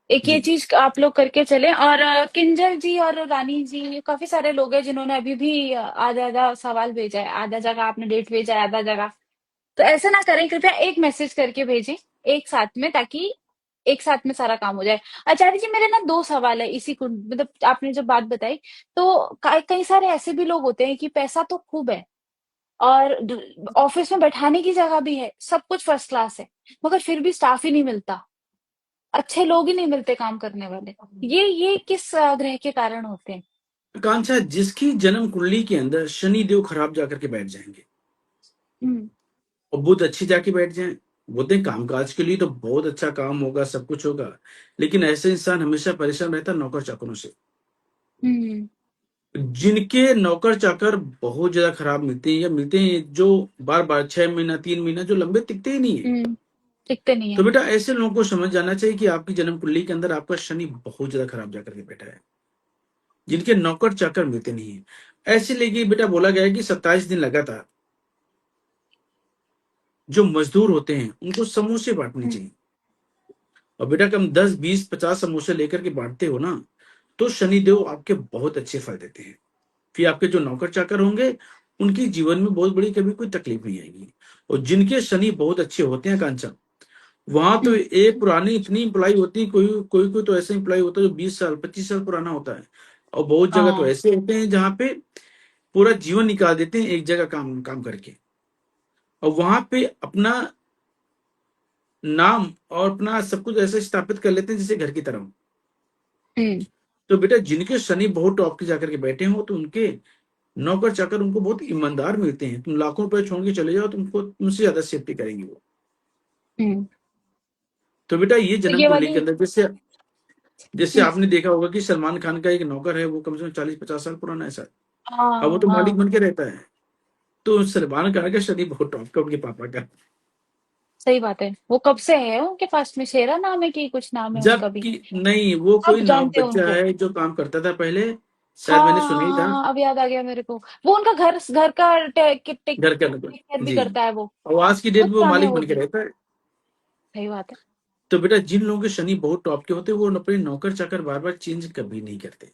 Speaker 1: एक ये
Speaker 2: जी
Speaker 1: चीज आप लोग करके चलें। और किंजल जी और रानी जी, काफी सारे लोग हैं जिन्होंने अभी भी आधा आधा सवाल भेजा है, आधा जगह आपने डेट भेजा है, आधा जगह। तो ऐसा ना करें, कृपया एक मैसेज करके भेजें एक साथ में, ताकि एक साथ में सारा काम हो जाए। आचार्य जी, मेरे ना 2 सवाल है इसी को, मतलब आपने जो बात बताई। तो कई सारे ऐसे भी लोग होते हैं कि पैसा तो खूब है, और ऑफिस में बैठाने की जगह भी है, सब कुछ फर्स्ट क्लास है, मगर फिर भी स्टाफ ही नहीं मिलता, अच्छे लोग ही नहीं मिलते काम करने वाले। ये किस ग्रह के कारण होते हैं?
Speaker 2: आकांक्षा, जिसकी जन्म कुंडली के अंदर शनि देव खराब जाकर के बैठ जाएंगे
Speaker 1: हम्म।
Speaker 2: और बुध अच्छी जाके बैठ जाए, बोलते हैं कामकाज के लिए तो बहुत अच्छा काम होगा, सब कुछ होगा, लेकिन ऐसे इंसान हमेशा परेशान रहता है नौकर चाकरों से।
Speaker 1: हम्म।
Speaker 2: जिनके नौकर चाकर बहुत ज्यादा खराब मिलते हैं, या मिलते हैं जो बार बार 6 महीना 3 महीना जो लंबे टिकते ही नहीं है,
Speaker 1: टिकते नहीं
Speaker 2: तो
Speaker 1: है।
Speaker 2: बेटा ऐसे लोगों को समझ जाना चाहिए कि आपकी जन्म कुंडली के अंदर आपका शनि बहुत ज्यादा खराब जाकर के बैठा है, जिनके नौकर चाकर मिलते नहीं है। ऐसे लेके बेटा बोला गया है कि 27 दिन लगातार जो मजदूर होते हैं उनको समोसे बांटने
Speaker 1: हम्म।
Speaker 2: चाहिए। और बेटा कम 10 20 50 समोसे लेकर के बांटते हो ना, तो शनिदेव आपके बहुत अच्छे फल देते हैं। फिर आपके जो नौकर चाकर होंगे उनके जीवन में बहुत बड़ी कभी कोई तकलीफ नहीं आएगी। और जिनके शनि बहुत अच्छे होते हैं कांचा, वहां तो
Speaker 1: हम्म।
Speaker 2: एक पुरानी इतनी इंप्लाई होती है, कोई कोई कोई तो ऐसा इंप्लाई होता है जो 20 साल 25 साल पुराना होता है। और बहुत जगह तो
Speaker 1: हाँ।
Speaker 2: ऐसे होते हैं जहाँ पे पूरा जीवन निकाल देते हैं एक जगह काम काम करके, और वहां पे अपना नाम और अपना सब कुछ ऐसे स्थापित कर लेते हैं जैसे घर की तरह हो।
Speaker 1: हम्म।
Speaker 2: तो बेटा जिनके शनि बहुत टॉप के जाकर के बैठे हो, तो उनके नौकर चाकर उनको बहुत ईमानदार मिलते हैं। तुम लाखों रुपए छोड़ के चले जाओ, तुमको तुमसे ज्यादा सेफ्टी करेंगे वो।
Speaker 1: हम्म।
Speaker 2: तो बेटा ये
Speaker 1: तो
Speaker 2: जन्म
Speaker 1: ये
Speaker 2: कुंडली
Speaker 1: वाली।
Speaker 2: के अंदर जैसे जैसे
Speaker 1: हम्म।
Speaker 2: आपने देखा होगा कि सलमान खान का एक नौकर है, वो कम से कम 40 50 साल पुराना है सर। अब वो
Speaker 1: हाँ
Speaker 2: तो मालिक
Speaker 1: हाँ।
Speaker 2: बन के रहता है। तो सलमान खान का शनि बहुत टॉप का, उनके पापा का।
Speaker 1: सही बात है। वो कब से है उनके पास में? शेरा नाम है कि कुछ नाम है उनका भी?
Speaker 2: जबकि नहीं, वो
Speaker 1: सब
Speaker 2: कोई नाम
Speaker 1: जानते हैं
Speaker 2: बच्चा
Speaker 1: उनको।
Speaker 2: है जो काम करता था पहले, शायद मैंने
Speaker 1: हाँ
Speaker 2: सुना
Speaker 1: हाँ
Speaker 2: ही था।
Speaker 1: हाँ, अब याद आ गया मेरे को। वो उनका घर घर का टेक टेक
Speaker 2: घर के अंदर
Speaker 1: टेक केयर भी
Speaker 2: जी।
Speaker 1: करता है वो।
Speaker 2: और आज की डेट
Speaker 1: बहुत
Speaker 2: में वो
Speaker 1: पुराने हैं
Speaker 2: मालिक
Speaker 1: वो
Speaker 2: बन के
Speaker 1: भी।
Speaker 2: रहता है।
Speaker 1: सही बात है।
Speaker 2: तो बेटा जिन लोगों के शनि बहुत टॉप के होते हैं वो अपने नौकर चाकर बार बार चेंज कभी नहीं करते।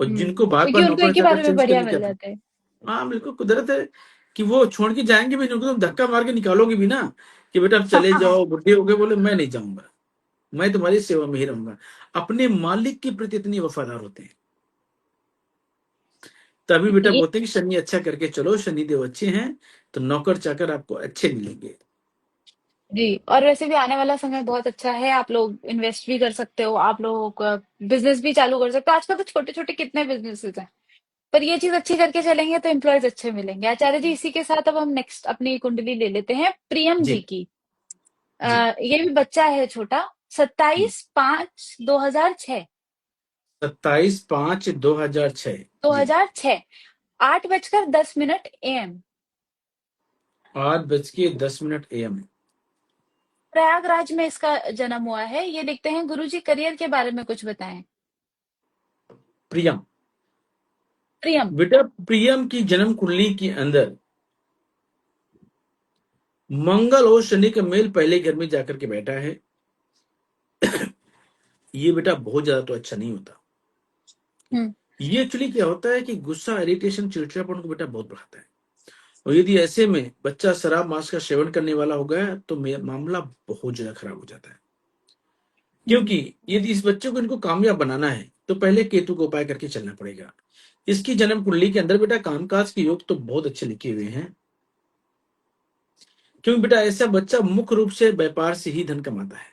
Speaker 2: और जिनको बार बार
Speaker 1: क्योंकि उनको
Speaker 2: नौकर
Speaker 1: एक ही
Speaker 2: चाकर
Speaker 1: बारे में
Speaker 2: चेंज
Speaker 1: बढ़िया
Speaker 2: करने की
Speaker 1: मिल
Speaker 2: आदत,
Speaker 1: जाते हैं।
Speaker 2: हाँ बिल्कुल कुदरत है कि वो छोड़ के जाएंगे भी नहीं, उनको तुम धक्का मार के निकालोगे भी ना कि बेटा अब चले जाओ, बुढ़े हो गए, बोले मैं नहीं जाऊंगा, मैं तुम्हारी सेवा में ही रहूंगा। अपने मालिक के प्रति इतनी वफादार होते हैं। तभी बेटा
Speaker 1: ये
Speaker 2: बोलते हैं कि शनि अच्छा करके चलो, शनि देव अच्छे हैं तो नौकर चाकर आपको अच्छे मिलेंगे।
Speaker 1: जी। और वैसे भी आने वाला समय बहुत अच्छा है, आप लोग इन्वेस्ट भी कर सकते हो, आप लोगों का बिजनेस भी चालू कर सकते हो। आजकल तो छोटे छोटे कितने बिजनेसेस हैं, पर ये चीज अच्छी करके चलेंगे तो एम्प्लॉयज अच्छे मिलेंगे। आचार्य जी, इसी के साथ अब हम नेक्स्ट अपनी कुंडली ले लेते हैं प्रियम जी
Speaker 2: जी
Speaker 1: की।
Speaker 2: जी।
Speaker 1: ये भी बच्चा है छोटा, 27/5/2006।
Speaker 2: 27/5/2006। जी।
Speaker 1: 2006, 8:10 AM।
Speaker 2: 8:10 AM।
Speaker 1: प्रयागराज में इसका जन्म हुआ है। ये लिखते हैं, गुरुजी करियर के बारे में कुछ बताएं।
Speaker 2: प्रियम।
Speaker 1: प्रियम।
Speaker 2: बेटा प्रियम की जन्म कुंडली के अंदर मंगल और शनि का मेल पहले घर में जाकर के बैठा है। ये बेटा बहुत ज्यादा तो अच्छा नहीं होता।
Speaker 1: हम्म।
Speaker 2: ये एक्चुअली क्या होता है कि गुस्सा, इरिटेशन, चिड़चिड़ापन को बेटा बहुत बढ़ाता है। और यदि ऐसे में बच्चा शराब मांस का सेवन करने वाला हो गया तो मामला बहुत ज्यादा खराब हो जाता है।
Speaker 1: हम्म।
Speaker 2: क्योंकि यदि इस बच्चे को इनको कामयाब बनाना है तो पहले केतु को उपाय करके चलना पड़ेगा। इसकी जन्म कुंडली के अंदर बेटा कामकाज के योग तो बहुत अच्छे लिखे हुए हैं, क्योंकि बेटा ऐसा बच्चा मुख्य रूप से व्यापार से ही धन कमाता है।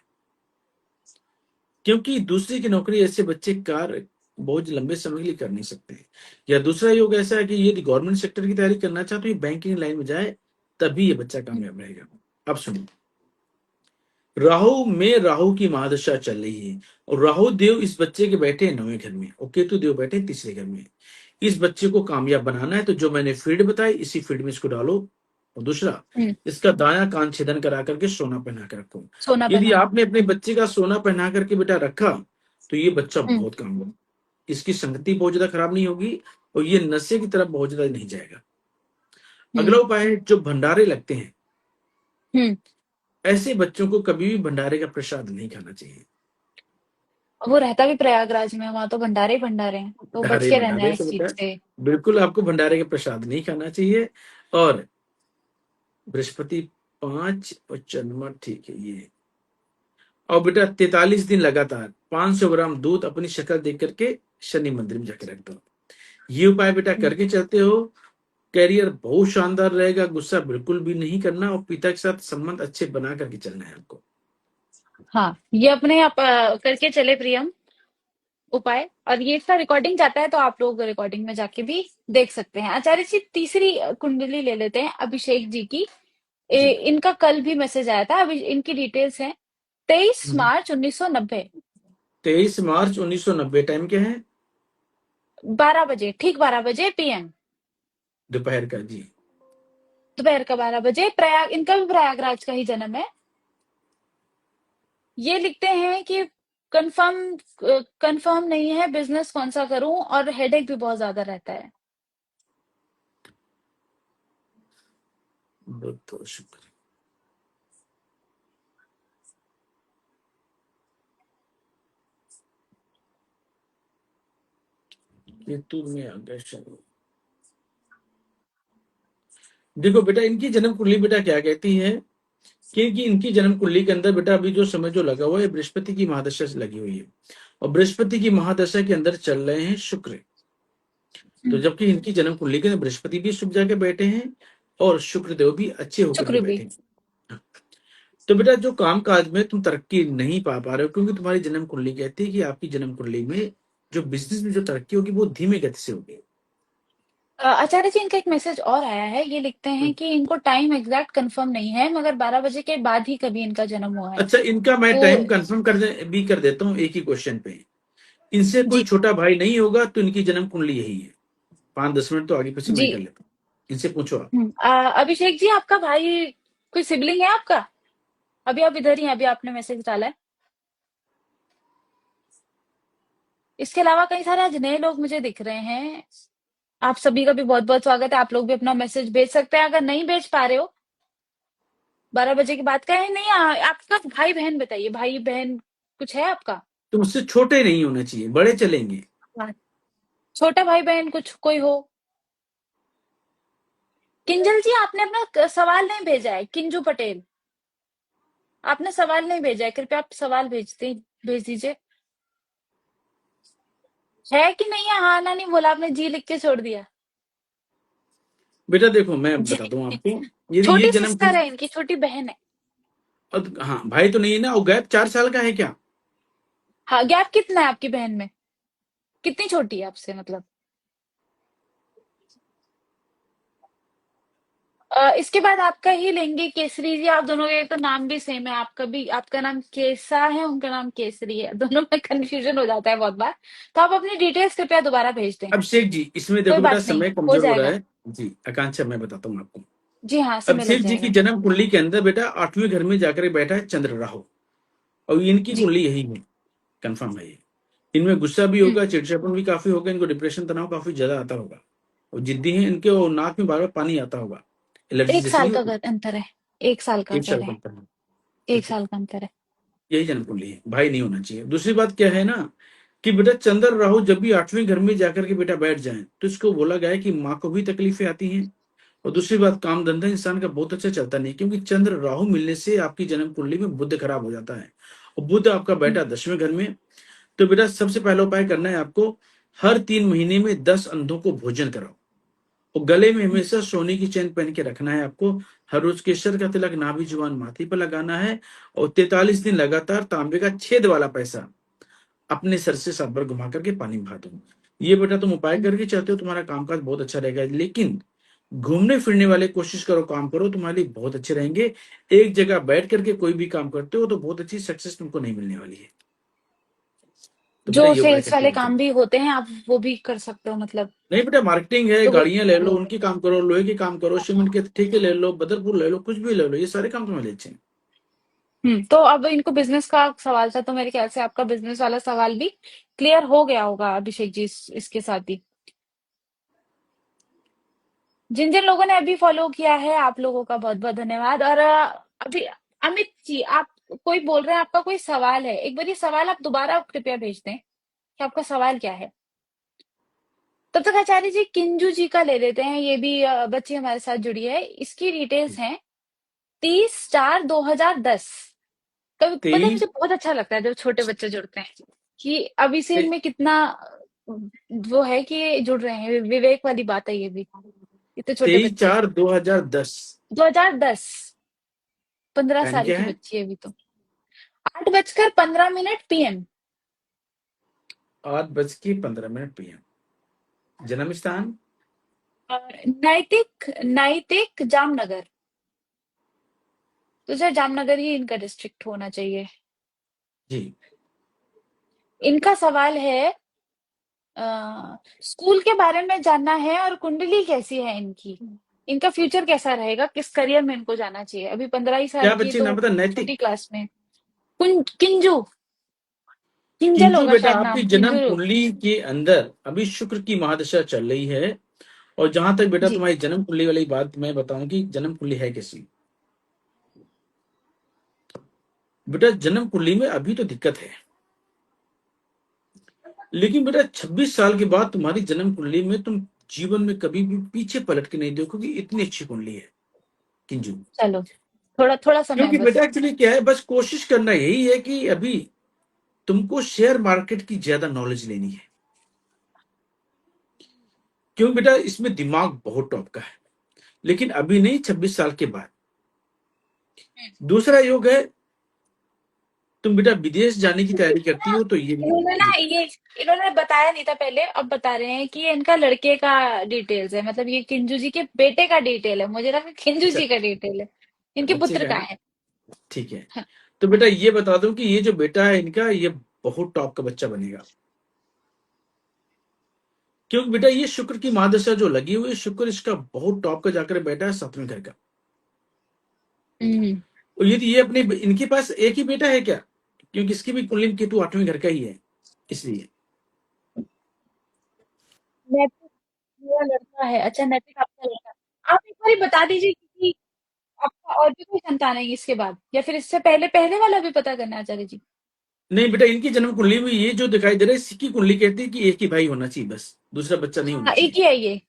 Speaker 2: क्योंकि दूसरे की नौकरी ऐसे बच्चे कार्य बहुत लंबे समय के लिए कर नहीं सकते हैं। या दूसरा योग ऐसा है कि यदि गवर्नमेंट सेक्टर की तैयारी करना चाहे तो ये बैंकिंग लाइन में जाए, तभी ये बच्चा कामयाब रहेगा। अब सुनिए, राहु में राहु की महादशा चल रही है, और राहु देव इस बच्चे के बैठे हैं 9वें घर में और केतु देव बैठे हैं तीसरे घर में। इस बच्चे को कामयाब बनाना है तो जो मैंने फील्ड बताई इसी फील्ड में इसको डालो। और दूसरा,
Speaker 1: हम्म।
Speaker 2: इसका दाया कान छेदन करा करके सोना पहना कर रखो।
Speaker 1: सोना
Speaker 2: यदि
Speaker 1: पहनाना।
Speaker 2: आपने अपने बच्चे का सोना पहना करके बेटा रखा तो ये बच्चा
Speaker 1: हम्म।
Speaker 2: बहुत कामयाब, इसकी संगति बहुत ज्यादा खराब नहीं होगी और ये नशे की तरफ बहुत ज्यादा नहीं जाएगा।
Speaker 1: हम्म।
Speaker 2: अगला उपाय है, जो भंडारे लगते हैं,
Speaker 1: हम्म।
Speaker 2: ऐसे बच्चों को कभी भी भंडारे का प्रसाद नहीं खाना चाहिए।
Speaker 1: वो रहता भी प्रयागराज में, वहां तो भंडारे ही भंडारे हैं, तो बच
Speaker 2: भंडारे
Speaker 1: के रहना
Speaker 2: भंडारे
Speaker 1: है
Speaker 2: से
Speaker 1: इस चीज
Speaker 2: बेटा
Speaker 1: से।
Speaker 2: बिल्कुल आपको भंडारे का प्रसाद नहीं खाना चाहिए। और बृहस्पति 5 और चंद्रमा ठीक है ये। और बेटा 43 दिन लगातार 500 ग्राम दूध अपनी शक्ल देख करके शनि मंदिर में जाकर रख दो। ये उपाय बेटा
Speaker 1: हम्म।
Speaker 2: करके चलते हो करियर बहुत शानदार रहेगा, गुस्सा बिल्कुल भी नहीं करना और पिता के साथ संबंध अच्छे बना करके चलना है आपको।
Speaker 1: हाँ, ये अपने आप करके चले प्रियम उपाय, और ये इसका रिकॉर्डिंग जाता है तो आप लोग रिकॉर्डिंग में जाके भी देख सकते हैं। आचार्य जी, तीसरी कुंडली ले लेते हैं अभिषेक जी की।
Speaker 2: जी।
Speaker 1: इनका कल भी मैसेज आया था। अभी इनकी डिटेल्स हैं। 23
Speaker 2: हम्म।
Speaker 1: मार्च 1990,
Speaker 2: 23 मार्च 1990, टाइम क्या है?
Speaker 1: 12 बजे, ठीक 12 बजे पीएम,
Speaker 2: दोपहर का। जी।
Speaker 1: दोपहर का 12 बजे। प्रयाग, इनका भी प्रयागराज का ही जन्म है। ये लिखते हैं कि कंफर्म कंफर्म नहीं है बिजनेस कौन सा करूं, और हेडेक भी बहुत ज्यादा रहता है।
Speaker 2: बहुत बहुत शुक्र। केतु में आ गया शनि। देखो बेटा, इनकी जन्म कुंडली बेटा क्या कहती है, क्योंकि इनकी जन्म कुंडली के अंदर बेटा अभी जो समय जो लगा हुआ है बृहस्पति की महादशा से लगी हुई है, और बृहस्पति की महादशा के अंदर चल रहे हैं शुक्र। तो
Speaker 1: हम्म,
Speaker 2: जबकि इनकी जन्म कुंडली के अंदर बृहस्पति भी शुभ जाके बैठे हैं और शुक्र देव भी अच्छे होकर के
Speaker 1: शुक्र भी।
Speaker 2: बैठे हैं। तो बेटा जो काम काज में तुम तरक्की नहीं पा पा रहे हो, क्योंकि तुम्हारी जन्म कुंडली कहती है कि आपकी जन्म कुंडली में जो बिजनेस में जो तरक्की होगी वो धीमे गति से होगी।
Speaker 1: आचार्य जी, इनका एक मैसेज और आया है। ये लिखते हैं कि इनको टाइम एग्जैक्ट कंफर्म नहीं है, मगर 12 बजे के बाद ही कभी इनका जन्म हुआ है।
Speaker 2: अच्छा, इनका मैं
Speaker 1: तो
Speaker 2: टाइम कंफर्म भी कर देता हूँ एक ही क्वेश्चन पे। इनसे कोई
Speaker 1: जी,
Speaker 2: छोटा भाई नहीं होगा तो इनकी जन्म कुंडली यही है। 5-10 मिनट तो आगे पीछे मैं
Speaker 1: जी।
Speaker 2: कर लेता हूँ, इनसे पूछो आप।
Speaker 1: अभिषेक जी, आपका भाई, कोई सिबलिंग है आपका? अभी आप इधर ही हैं, अभी आपने मैसेज डाला है। इसके अलावा कई सारे आज नए लोग मुझे दिख रहे हैं। आप सभी का भी बहुत बहुत स्वागत है। आप लोग भी अपना मैसेज भेज सकते हैं। अगर नहीं भेज पा रहे हो, 12 बजे की बात का है नहीं, आपका भाई बहन बताइए, भाई बहन कुछ है आपका?
Speaker 2: तो मुझसे छोटे नहीं होने चाहिए, बड़े चलेंगे।
Speaker 1: हाँ, छोटा भाई बहन कुछ कोई हो? किंजल जी, आपने अपना सवाल नहीं भेजा है। किंजू पटेल, आपने सवाल नहीं भेजा है, कृपया आप सवाल भेज दीजिए। है कि नहीं है? हाँ ना नहीं बोला आपने, जी लिख के छोड़ दिया।
Speaker 2: बेटा देखो मैं
Speaker 1: जी,
Speaker 2: बताता हूँ आपको, यदि ये
Speaker 1: छोटी
Speaker 2: जन्म
Speaker 1: सिस्टर है इनकी, छोटी बहन है।
Speaker 2: हाँ भाई तो नहीं है ना, और गैप 4 साल का है क्या?
Speaker 1: हाँ, गैप कितना है आपकी बहन में? कितनी छोटी है आपसे मतलब? इसके बाद आपका ही लेंगे केसरी जी। आप दोनों के तो नाम भी सेम है। आपका भी, आपका नाम केसा है, उनका नाम केसरी है। दोनों में कंफ्यूजन हो जाता है बहुत बार। तो आप अपनी डिटेल्स कृपया दोबारा भेज दें।
Speaker 2: अभिषेक जी, इसमें
Speaker 1: कोई
Speaker 2: देखो बेटा
Speaker 1: बात नहीं,
Speaker 2: समय
Speaker 1: हो
Speaker 2: कमजोर हो रहा
Speaker 1: जाएगा।
Speaker 2: है। जी आकांक्षा, मैं बताता हूँ आपको।
Speaker 1: जी हाँ, समय लग
Speaker 2: अभिषेक जी की
Speaker 1: जाएगा।
Speaker 2: जन्म कुंडली के अंदर बेटा 8वें घर में जाकर बैठा है चंद्र राहु, और इनकी
Speaker 1: जी।
Speaker 2: कुंडली यही है, कंफर्म है ये। इनमें गुस्सा भी
Speaker 1: हम्म,
Speaker 2: होगा, चिड़चिड़ापन भी काफी होगा, इनको डिप्रेशन तनाव काफी ज्यादा आता होगा, और जिद्दी हैं इनके, और नाक में बार बार पानी आता होगा, एलर्जी
Speaker 1: एक
Speaker 2: जैसी
Speaker 1: साल
Speaker 2: नहीं
Speaker 1: का
Speaker 2: होती।
Speaker 1: अंतर है। एक साल का
Speaker 2: एक
Speaker 1: अंतर
Speaker 2: साल
Speaker 1: है।
Speaker 2: का अंतर है।
Speaker 1: एक
Speaker 2: ठीक है,
Speaker 1: साल का अंतर है।
Speaker 2: यही जन्म कुंडली है, भाई नहीं होना चाहिए। दूसरी बात क्या है ना, कि बेटा चंद्र राहु जब भी 8वें घर में जाकर के बेटा बैठ जाए तो इसको बोला गया है कि माँ को भी तकलीफें आती हैं। और दूसरी बात, काम धंधा इंसान का बहुत अच्छा चलता नहीं, क्योंकि चंद्र राहु मिलने से आपकी जन्म कुंडली में बुध खराब हो जाता है, और बुध आपका
Speaker 1: हम्म,
Speaker 2: बैठा 10वें घर में। तो बेटा सबसे पहला उपाय करना है आपको, हर 3 महीने में 10 अंधों को भोजन कराओ, और गले में
Speaker 1: हम्म।
Speaker 2: हमेशा सोने की चेन पहन के रखना है आपको। हर रोज केसर का तिलक नाभि जुबान माथे पर लगाना है, और 43 दिन लगातार तांबे का छेद वाला पैसा अपने सर से 7 बार घुमा करके पानी में बहा दो। ये बेटा तुम उपाय
Speaker 1: हम्म।
Speaker 2: करके चाहते हो, तुम्हारा कामकाज बहुत अच्छा रहेगा, लेकिन घूमने फिरने वाले कोशिश करो, काम करो, तुम्हारे लिए बहुत अच्छे रहेंगे। एक जगह बैठ करके कोई भी काम करते हो तो बहुत अच्छी सक्सेस तुमको नहीं मिलने वाली है। तो
Speaker 1: जो
Speaker 2: बेटा ये उपाय
Speaker 1: सेल्स
Speaker 2: करके
Speaker 1: वाले
Speaker 2: देखो।
Speaker 1: काम भी होते हैं, आप वो भी कर सकते हो मतलब?
Speaker 2: नहीं बेटा, मार्केटिंग है,
Speaker 1: जो
Speaker 2: गाड़ियां ले लो उनकी काम करो, लोहे के काम करो, सीमेंट के ठेके ले लो, बदरपुर ले लो, कुछ भी ले लो, ये सारे काम तुम्हारे लिए अच्छे हैं।
Speaker 1: तो अब इनको बिजनेस का सवाल था, तो मेरे ख्याल से आपका बिजनेस वाला सवाल भी क्लियर हो गया होगा अभिषेक जी, इसके साथ ही। जिन जिन लोगों ने अभी फॉलो किया है, आप लोगों का बहुत बहुत धन्यवाद। और अभी अमित जी, आप, कोई बोल रहे हैं आपका कोई सवाल है, एक बार ये सवाल आप दोबारा कृपया भेज दें कि आपका सवाल क्या है। तब तक आचार्य जी, किंजू जी का ले लेते हैं। ये भी बच्ची हमारे साथ जुड़ी है। इसकी डिटेल्स हैं 30/4/2010। कभी पता है,
Speaker 2: तेईस
Speaker 1: मुझे बहुत अच्छा लगता है जब छोटे बच्चे जुड़ते हैं, कि अभी से
Speaker 2: ते,
Speaker 1: इनमें कितना वो है कि ये जुड़ रहे हैं। विवेक वाली बात है ये भी। इतने छोटे
Speaker 2: तेईस
Speaker 1: बच्चे।
Speaker 2: चार 2010।
Speaker 1: 2010। 15
Speaker 2: टाइम
Speaker 1: साल
Speaker 2: क्या
Speaker 1: की
Speaker 2: है?
Speaker 1: बच्ची है अभी तो। 8:15 PM।
Speaker 2: 8:15 PM। जन्म स्थान?
Speaker 1: नैतिक, नैतिक जामनगर। तो शायद जामनगर ही इनका डिस्ट्रिक्ट होना चाहिए।
Speaker 2: जी।
Speaker 1: इनका सवाल है, स्कूल के बारे में जानना है और कुंडली कैसी है इनकी। इनका फ्यूचर कैसा रहेगा, किस करियर में इनको जाना चाहिए। अभी 15 ही साल
Speaker 2: क्या
Speaker 1: की है,
Speaker 2: बच्चे
Speaker 1: तो
Speaker 2: नाम पता?
Speaker 1: छोटी
Speaker 2: नैतिक।
Speaker 1: क्लास में। किंजू। किंजल
Speaker 2: किंजू
Speaker 1: होगा
Speaker 2: बेटा,
Speaker 1: शायद
Speaker 2: आपकी
Speaker 1: नाम,
Speaker 2: जन्म
Speaker 1: किंजू।
Speaker 2: कुंडली के अंदर अभी शुक्र की महादशा चल रही है। और जहां तक बेटा
Speaker 1: जी।
Speaker 2: तुम्हारी जन्म कुंडली वाली बात मैं बताऊं कि जन्म कुंडली है कैसी। बेटा जन्म कुंडली में अभी तो दिक्कत है, लेकिन बेटा 26 साल के बाद तुम्हारी जन्म कुंडली में तुम जीवन में कभी भी पीछे पलट के नहीं देखोगे, इतनी अच्छी कुंडली है किंजू।
Speaker 1: चलो, थोड़ा थोड़ा समय
Speaker 2: क्योंकि
Speaker 1: बस।
Speaker 2: बेटा एक्चुअली क्या है, बस कोशिश करना यही है कि अभी तुमको शेयर मार्केट की ज्यादा नॉलेज लेनी है। क्यों बेटा, इसमें दिमाग बहुत टॉप का है, लेकिन अभी नहीं, 26 साल के बाद। दूसरा योग है, तुम बेटा विदेश जाने की तैयारी करती हो तो ये भी
Speaker 1: इन्होंने ना
Speaker 2: जी।
Speaker 1: ये इन्होंने बताया नहीं था पहले, अब बता रहे हैं कि ये इनका लड़के का डिटेल्स है, मतलब ये किंजू जी के बेटे का डिटेल है, मुझे लगा किंजू
Speaker 2: अच्छा,
Speaker 1: जी का डिटेल है। इनके
Speaker 2: बच्चे
Speaker 1: पुत्र
Speaker 2: का है
Speaker 1: का
Speaker 2: ना?
Speaker 1: है।
Speaker 2: ठीक है।
Speaker 1: हाँ।
Speaker 2: तो बेटा ये बता दूं कि ये जो बेटा है इनका, ये बहुत टॉप का बच्चा बनेगा। क्योंकि बेटा ये शुक्र की महादशा जो लगी हुई है, शुक्र इसका बहुत टॉप का जाकर बैठा है 7वें घर का।
Speaker 1: हम्म।
Speaker 2: और ये अपने इनके पास एक ही बेटा है क्या? क्योंकि इसकी भी कुंडली केतु 8वें घर का ही है, इसलिए।
Speaker 1: नैतिक मेरा लड़का है। अच्छा, नैतिक आपका लड़का है। आप एक बार बता दीजिए कि आपका और भी कोई संतान है इसके बाद, या फिर इससे पहले पहले वाला भी पता करना है आचार्य जी।
Speaker 2: नहीं बेटा, इनकी जन्म कुंडली में ये जो दिखाई दे रहा है, इसकी कुंडली कहती है कि एक ही भाई होना चाहिए, बस दूसरा बच्चा नहीं होना
Speaker 1: हाँ, एक
Speaker 2: चाहिए।
Speaker 1: ही है ये।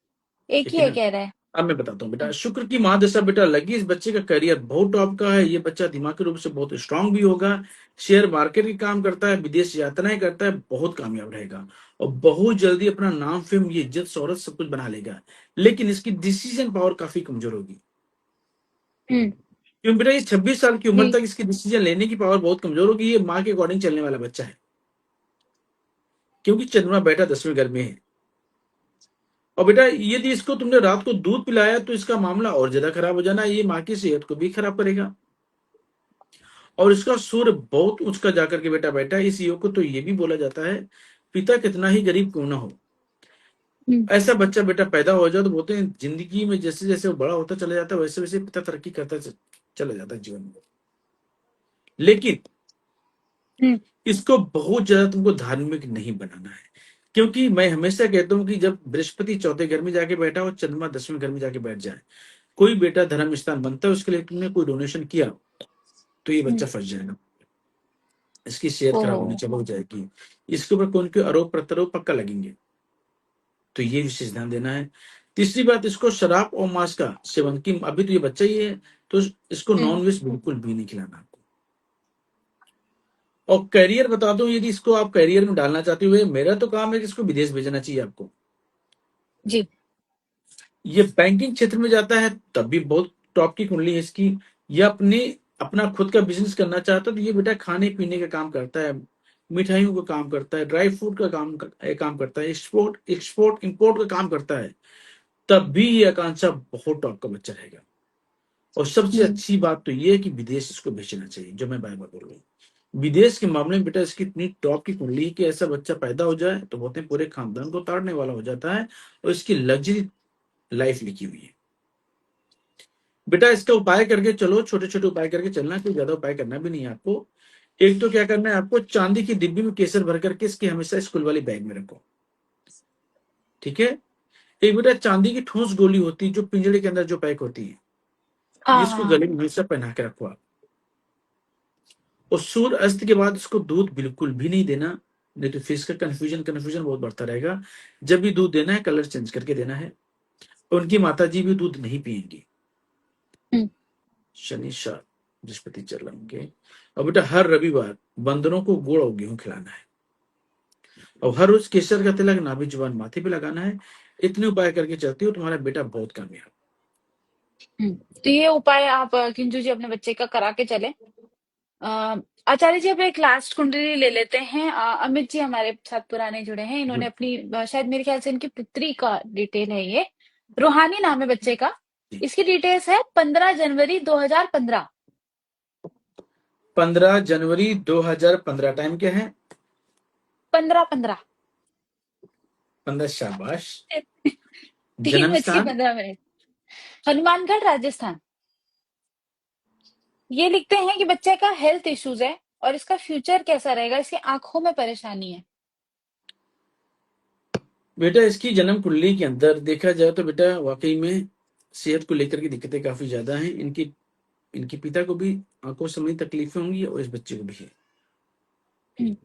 Speaker 1: एक
Speaker 2: ठीक
Speaker 1: ही
Speaker 2: है
Speaker 1: है
Speaker 2: ना?
Speaker 1: कह रहा है।
Speaker 2: अब मैं बताता हूँ बेटा,
Speaker 1: हाँ।
Speaker 2: शुक्र की महादशा बेटा लगी, इस बच्चे का करियर बहुत टॉप का है। ये बच्चा दिमागी रूप से बहुत स्ट्रांग भी होगा, शेयर मार्केट की काम करता है, विदेश यात्राएं करता है, बहुत कामयाब रहेगा। और बहुत जल्दी अपना नाम, फेम, ये इज्जत शोहरत सब कुछ बना लेगा। लेकिन इसकी डिसीजन पावर काफी कमजोर होगी।
Speaker 1: हम्म।
Speaker 2: क्योंकि बेटा ये 26 साल की उम्र
Speaker 1: जी।
Speaker 2: तक इसकी डिसीजन लेने की पावर बहुत कमजोर होगी। ये माँ के अकॉर्डिंग चलने वाला बच्चा है, क्योंकि चंद्रमा बैठा 10वें घर में है। और बेटा यदि इसको तुमने रात को दूध पिलाया तो इसका मामला और ज्यादा खराब हो जाना, ये माँ की सेहत को भी खराब करेगा। और इसका सूर्य बहुत उच्च का जाकर के बेटा बैठा है इस योग को, तो ये भी बोला जाता है, पिता कितना ही गरीब क्यों ना हो,
Speaker 1: हम्म।
Speaker 2: ऐसा बच्चा बेटा पैदा हो जाए तो बोलते हैं जिंदगी में जैसे जैसे वो बड़ा होता चला जाता है, वैसे वैसे पिता तरक्की करता चला जाता है जीवन में। लेकिन
Speaker 1: हम्म।
Speaker 2: इसको बहुत ज्यादा तुमको धार्मिक नहीं बनाना है। क्योंकि मैं हमेशा कहता हूँ कि जब बृहस्पति 4थे घर में जाके बैठा और चंद्रमा 10वें घर में जाके बैठ जाए, कोई बेटा धर्म स्थान बनता है, उसके लिए तुमने कोई डोनेशन किया, तो ये
Speaker 1: हम्म।
Speaker 2: बच्चा फंस जाएगा, इसकी सेहत खराब होनी
Speaker 1: ओह।
Speaker 2: चालू हो जाएगी, इसके ऊपर कौन के आरोप प्रत्यारोप पक्का लगेंगे। तो ये विशेष ध्यान देना है। तीसरी बात, इसको शराब और मांस का सेवन की, अभी तो ये बच्चा ही है, तो इसको
Speaker 1: हम्म।
Speaker 2: नॉन वेज बिल्कुल भी नहीं खिलाना आपको। और करियर बता दूं, यदि इसको आप करियर में डालना चाहते हुए, मेरा तो काम है कि इसको विदेश भेजना चाहिए आपको।
Speaker 1: जी।
Speaker 2: ये बैंकिंग क्षेत्र में जाता है तब भी बहुत टॉप की कुंडली है इसकी। ये अपना खुद का बिजनेस करना चाहता है तो ये बेटा खाने पीने का काम करता है, मिठाइयों का काम करता है, ड्राई फ्रूट का काम करता है, एक्सपोर्ट एक्सपोर्ट इंपोर्ट का काम करता है, तब भी ये आकांक्षा बहुत टॉप का बच्चा रहेगा। और सबसे
Speaker 1: हम्म।
Speaker 2: अच्छी बात तो ये है कि विदेश इसको भेजना चाहिए, जो मैं बार बार बोल रहा हूँ। विदेश के मामले में बेटा इसकी इतनी टॉप की कुंडली है कि ऐसा बच्चा पैदा हो जाए तो बोलते हैं पूरे खानदान को ताड़ने वाला हो जाता है। और इसकी लग्जरी लाइफ लिखी हुई है। बेटा इसका उपाय करके चलो, छोटे छोटे उपाय करके चलना, कोई ज्यादा उपाय करना भी नहीं है आपको। एक तो क्या करना है आपको, चांदी की डिब्बी में केसर भर करके इसकी हमेशा स्कूल वाली बैग में रखो। ठीक है? एक बेटा चांदी की ठोस गोली होती है जो पिंजड़े के अंदर जो पैक होती है, ये
Speaker 1: हाँ,
Speaker 2: इसको
Speaker 1: हाँ।
Speaker 2: गले में हमेशा पहना के रखो आप। और सूर्य अस्त के बाद इसको दूध बिल्कुल भी नहीं देना, नहीं तो फेस का कन्फ्यूजन कन्फ्यूजन बहुत बढ़ता रहेगा। जब भी दूध देना है कलर चेंज करके देना है। उनकी माता जी भी दूध नहीं पिएंगी।
Speaker 1: हम्म।
Speaker 2: शनि शाह बृहस्पति चल रहे होंगे। और बेटा हर रविवार बंदरों को गुड़ और गेहूं खिलाना है। और हर रोज केसर का तिलक नाभि जुबान माथे पे लगाना है। इतने उपाय करके चलती हो, तुम्हारा बेटा बहुत कामयाब।
Speaker 1: तो ये उपाय आप किंजू जी अपने बच्चे का करा के चले। आचार्य जी, अब एक लास्ट कुंडली ले लेते हैं। अमित जी हमारे साथ पुराने जुड़े हैं, इन्होंने
Speaker 2: गुड।
Speaker 1: अपनी शायद मेरे ख्याल से इनकी पुत्री का डिटेल है ये। रूहानी नाम है बच्चे का।
Speaker 2: जी।
Speaker 1: इसकी डिटेल्स है 15 जनवरी 2015।
Speaker 2: 15 जनवरी 2015, टाइम क्या है?
Speaker 1: 15:15।
Speaker 2: 15, शाबाश।
Speaker 1: 3
Speaker 2: जन्म
Speaker 1: बज के
Speaker 2: स्थान?
Speaker 1: 15 मिनट। हनुमानगढ़, राजस्थान। ये लिखते हैं कि बच्चे का हेल्थ इश्यूज है और इसका फ्यूचर कैसा रहेगा, इसकी आंखों में परेशानी है।
Speaker 2: बेटा इसकी जन्म कुंडली के अंदर देखा जाए तो बेटा वाकई में सेहत को लेकर की दिक्कतें काफी ज्यादा हैं। इनकी इनके पिता को भी आंखों से संबंधी तकलीफें होंगी और इस बच्चे को भी है।
Speaker 1: हम्म,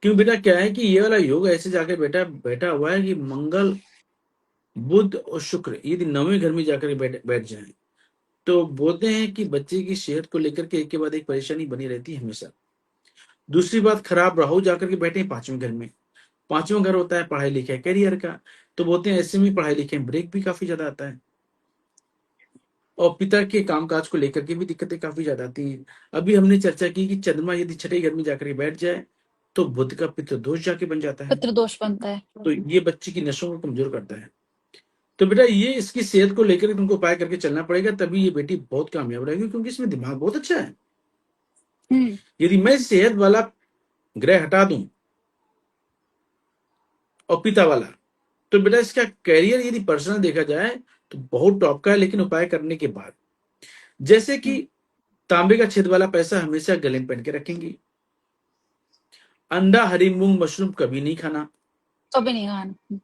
Speaker 2: क्यों बेटा, क्या है कि ये वाला योग ऐसे जाकर बेटा बैठा हुआ है कि मंगल, बुध और शुक्र यदि 9वें घर में जाकर बैठ बैठ जाए तो बोलते हैं कि बच्चे की सेहत को लेकर के एक के बाद एक परेशानी बनी रहती है हमेशा। दूसरी बात, खराब राहु जाकर के बैठे हैं 5वें घर में। 5वां घर होता है पढ़ाई लिखाई करियर का, तो बोलते हैं ऐसे में पढ़ाई लिखाई में ब्रेक भी काफी ज्यादा आता है और पिता के कामकाज को लेकर के भी दिक्कतें काफी ज्यादा आती हैं। अभी हमने चर्चा की कि चंद्रमा यदि छठे घर में जाकर के बैठ जाए तो बुध का पितृ दोष जाके बन जाता है,
Speaker 1: पितृ दोष बनता है।
Speaker 2: तो ये बच्चे की नसों को कमजोर करता है। तो बेटा ये इसकी सेहत को लेकर तुमको उपाय करके चलना पड़ेगा, तभी ये बेटी बहुत कामयाब रहेगी, क्योंकि इसमें दिमाग बहुत अच्छा है।
Speaker 1: हम्म
Speaker 2: यदि मैं सेहत वाला ग्रह हटा दूं और पिता वाला, तो बेटा इसका करियर यदि पर्सनल देखा जाए तो बहुत टॉप का है, लेकिन उपाय करने के बाद, जैसे कि तांबे का छेद वाला पैसा हमेशा गले में पहन के रखेंगी, अंडा, हरी मूंग, मशरूम कभी नहीं खाना,
Speaker 1: कभी नहीं खाना।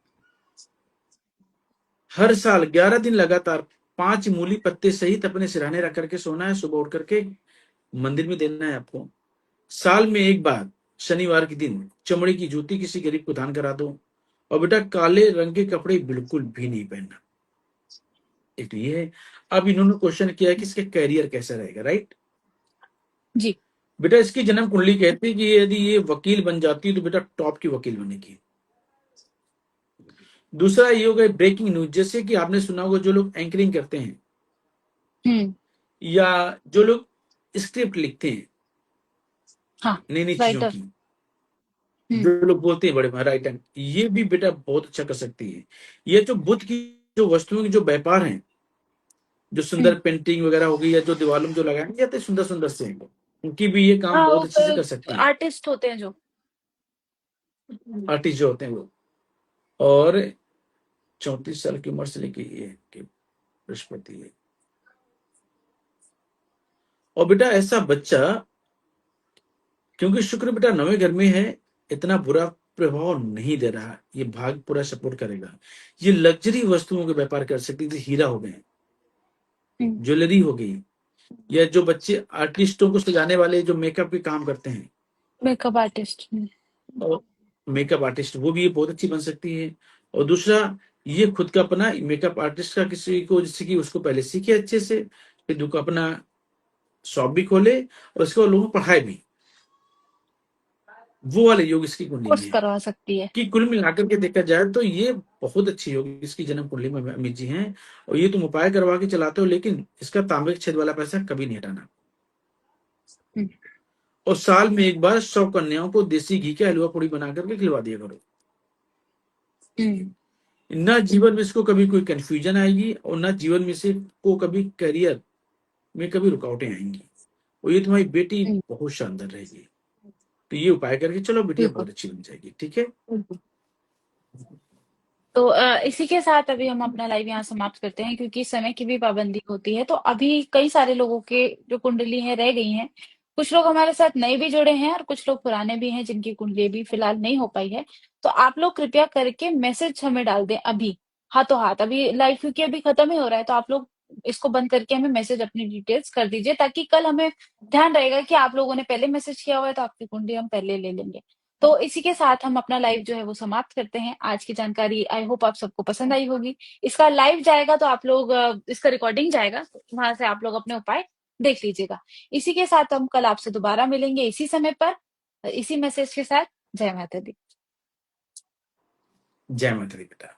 Speaker 2: हर साल 11 दिन लगातार 5 मूली पत्ते सहित अपने सिरहाने रख करके सोना है, सुबह उठ करके मंदिर में देना है आपको। साल में एक बार शनिवार के दिन चमड़े की जूती किसी गरीब को दान करा दो। और बेटा काले रंग के कपड़े बिल्कुल भी नहीं पहनना। एक तो ये है। अब इन्होंने क्वेश्चन किया है कि इसका करियर कैसा रहेगा, राइट?
Speaker 1: जी।
Speaker 2: बेटा इसकी जन्म कुंडली कहती है कि यदि ये वकील बन जाती है तो बेटा टॉप की वकील बनेगी। दूसरा ये हो गया ब्रेकिंग न्यूज, जैसे कि आपने सुना होगा जो लोग एंकरिंग करते हैं
Speaker 1: हम्म
Speaker 2: या जो लोग स्क्रिप्ट लिखते हैं
Speaker 1: हाँ।
Speaker 2: नई नई चीजों
Speaker 1: राइटर।
Speaker 2: की,
Speaker 1: हम्म
Speaker 2: जो लोग बोलते हैं बड़े राइटर, ये भी बेटा बहुत अच्छा कर सकती है। ये जो बुद्ध की जो वस्तुओं के जो व्यापार हैं, जो
Speaker 1: हम्म
Speaker 2: सुंदर पेंटिंग वगैरह हो गई या जो दीवारों में जो लगाए जाते हैं सुंदर सुंदर से, उनकी भी ये काम
Speaker 1: हाँ,
Speaker 2: बहुत अच्छे से
Speaker 1: वो
Speaker 2: कर सकती हैं,
Speaker 1: आर्टिस्ट होते हैं जो।
Speaker 2: आर्टिस्ट जो होते हैं वो। और 34 साल की उम्र से लेके ये कि बृहस्पति है। और बेटा ऐसा बच्चा, क्योंकि शुक्र बेटा 9वें घर में है, इतना बुरा प्रभाव नहीं दे रहा, ये भाग पूरा सपोर्ट करेगा। ये लग्जरी वस्तुओं के व्यापार कर सकती थी, हीरा हो गए, ज्वेलरी हो गई, या जो बच्चे आर्टिस्टों को सजाने वाले जो मेकअप के काम करते हैं
Speaker 1: मेकअप आर्टिस्ट।
Speaker 2: और मेकअप आर्टिस्ट, वो भी ये बहुत अच्छी बन सकती है। और दूसरा, ये खुद का अपना मेकअप आर्टिस्ट का किसी को, जिससे कि उसको पहले सीखे अच्छे से, फिर दुकान अपना शॉप भी खोले और उसके बाद लोगों को पढ़ाए भी, वो वाले योग इसकी कुंडली में
Speaker 1: कोर्स
Speaker 2: है।
Speaker 1: करवा सकती है।
Speaker 2: कि कुल मिलाकर के देखा जाए तो ये बहुत अच्छी योग इसकी जन्म कुंडली में अमित जी हैं। और ये तुम उपाय करवा के चलाते हो, लेकिन इसका तांबे के छेद वाला पैसा कभी नहीं हटाना।
Speaker 1: हम्म
Speaker 2: और साल में एक बार 100 कन्याओं को देसी घी का हलवा पूड़ी बना करके खिलवा दिया करो।
Speaker 1: हम्म
Speaker 2: ना जीवन में इसको कभी कोई कंफ्यूजन आएगी और ना जीवन में से को कभी करियर में कभी रुकावटें आएंगी। और ये तुम्हारी बेटी
Speaker 1: हम्म,
Speaker 2: बहुत शानदार रहेगी। तो ये उपाय करके चलो, बेटिया
Speaker 1: बिल्कुल।
Speaker 2: बहुत अच्छी बन जाएगी, ठीक है?
Speaker 1: तो इसी के साथ अभी हम अपना लाइव यहाँ समाप्त करते हैं, क्योंकि समय की भी पाबंदी होती है। तो अभी कई सारे लोगों के जो कुंडली है रह गई हैं। कुछ लोग हमारे साथ नए भी जुड़े हैं और कुछ लोग पुराने भी हैं जिनकी कुंडली भी फिलहाल नहीं हो पाई है। तो आप लोग कृपया करके मैसेज हमें डाल दें अभी, हाथों हाथ। अभी लाइव क्योंकि अभी खत्म ही हो रहा है, तो आप लोग इसको बंद करके हमें मैसेज अपनी डिटेल्स कर दीजिए, ताकि कल हमें ध्यान रहेगा कि आप लोगों ने पहले मैसेज किया हुआ है, तो आपकी कुंडली हम पहले ले लेंगे। तो इसी के साथ हम अपना लाइव जो है वो समाप्त करते हैं। आज की जानकारी आई होप आप सबको पसंद आई होगी। इसका लाइव जाएगा तो आप लोग इसका रिकॉर्डिंग जाएगा, तो वहां से आप लोग अपने उपाय देख लीजिएगा। इसी के साथ हम कल आपसे दोबारा मिलेंगे इसी समय पर, इसी मैसेज के साथ। जय माता दी।
Speaker 2: जय माता दी बेटा।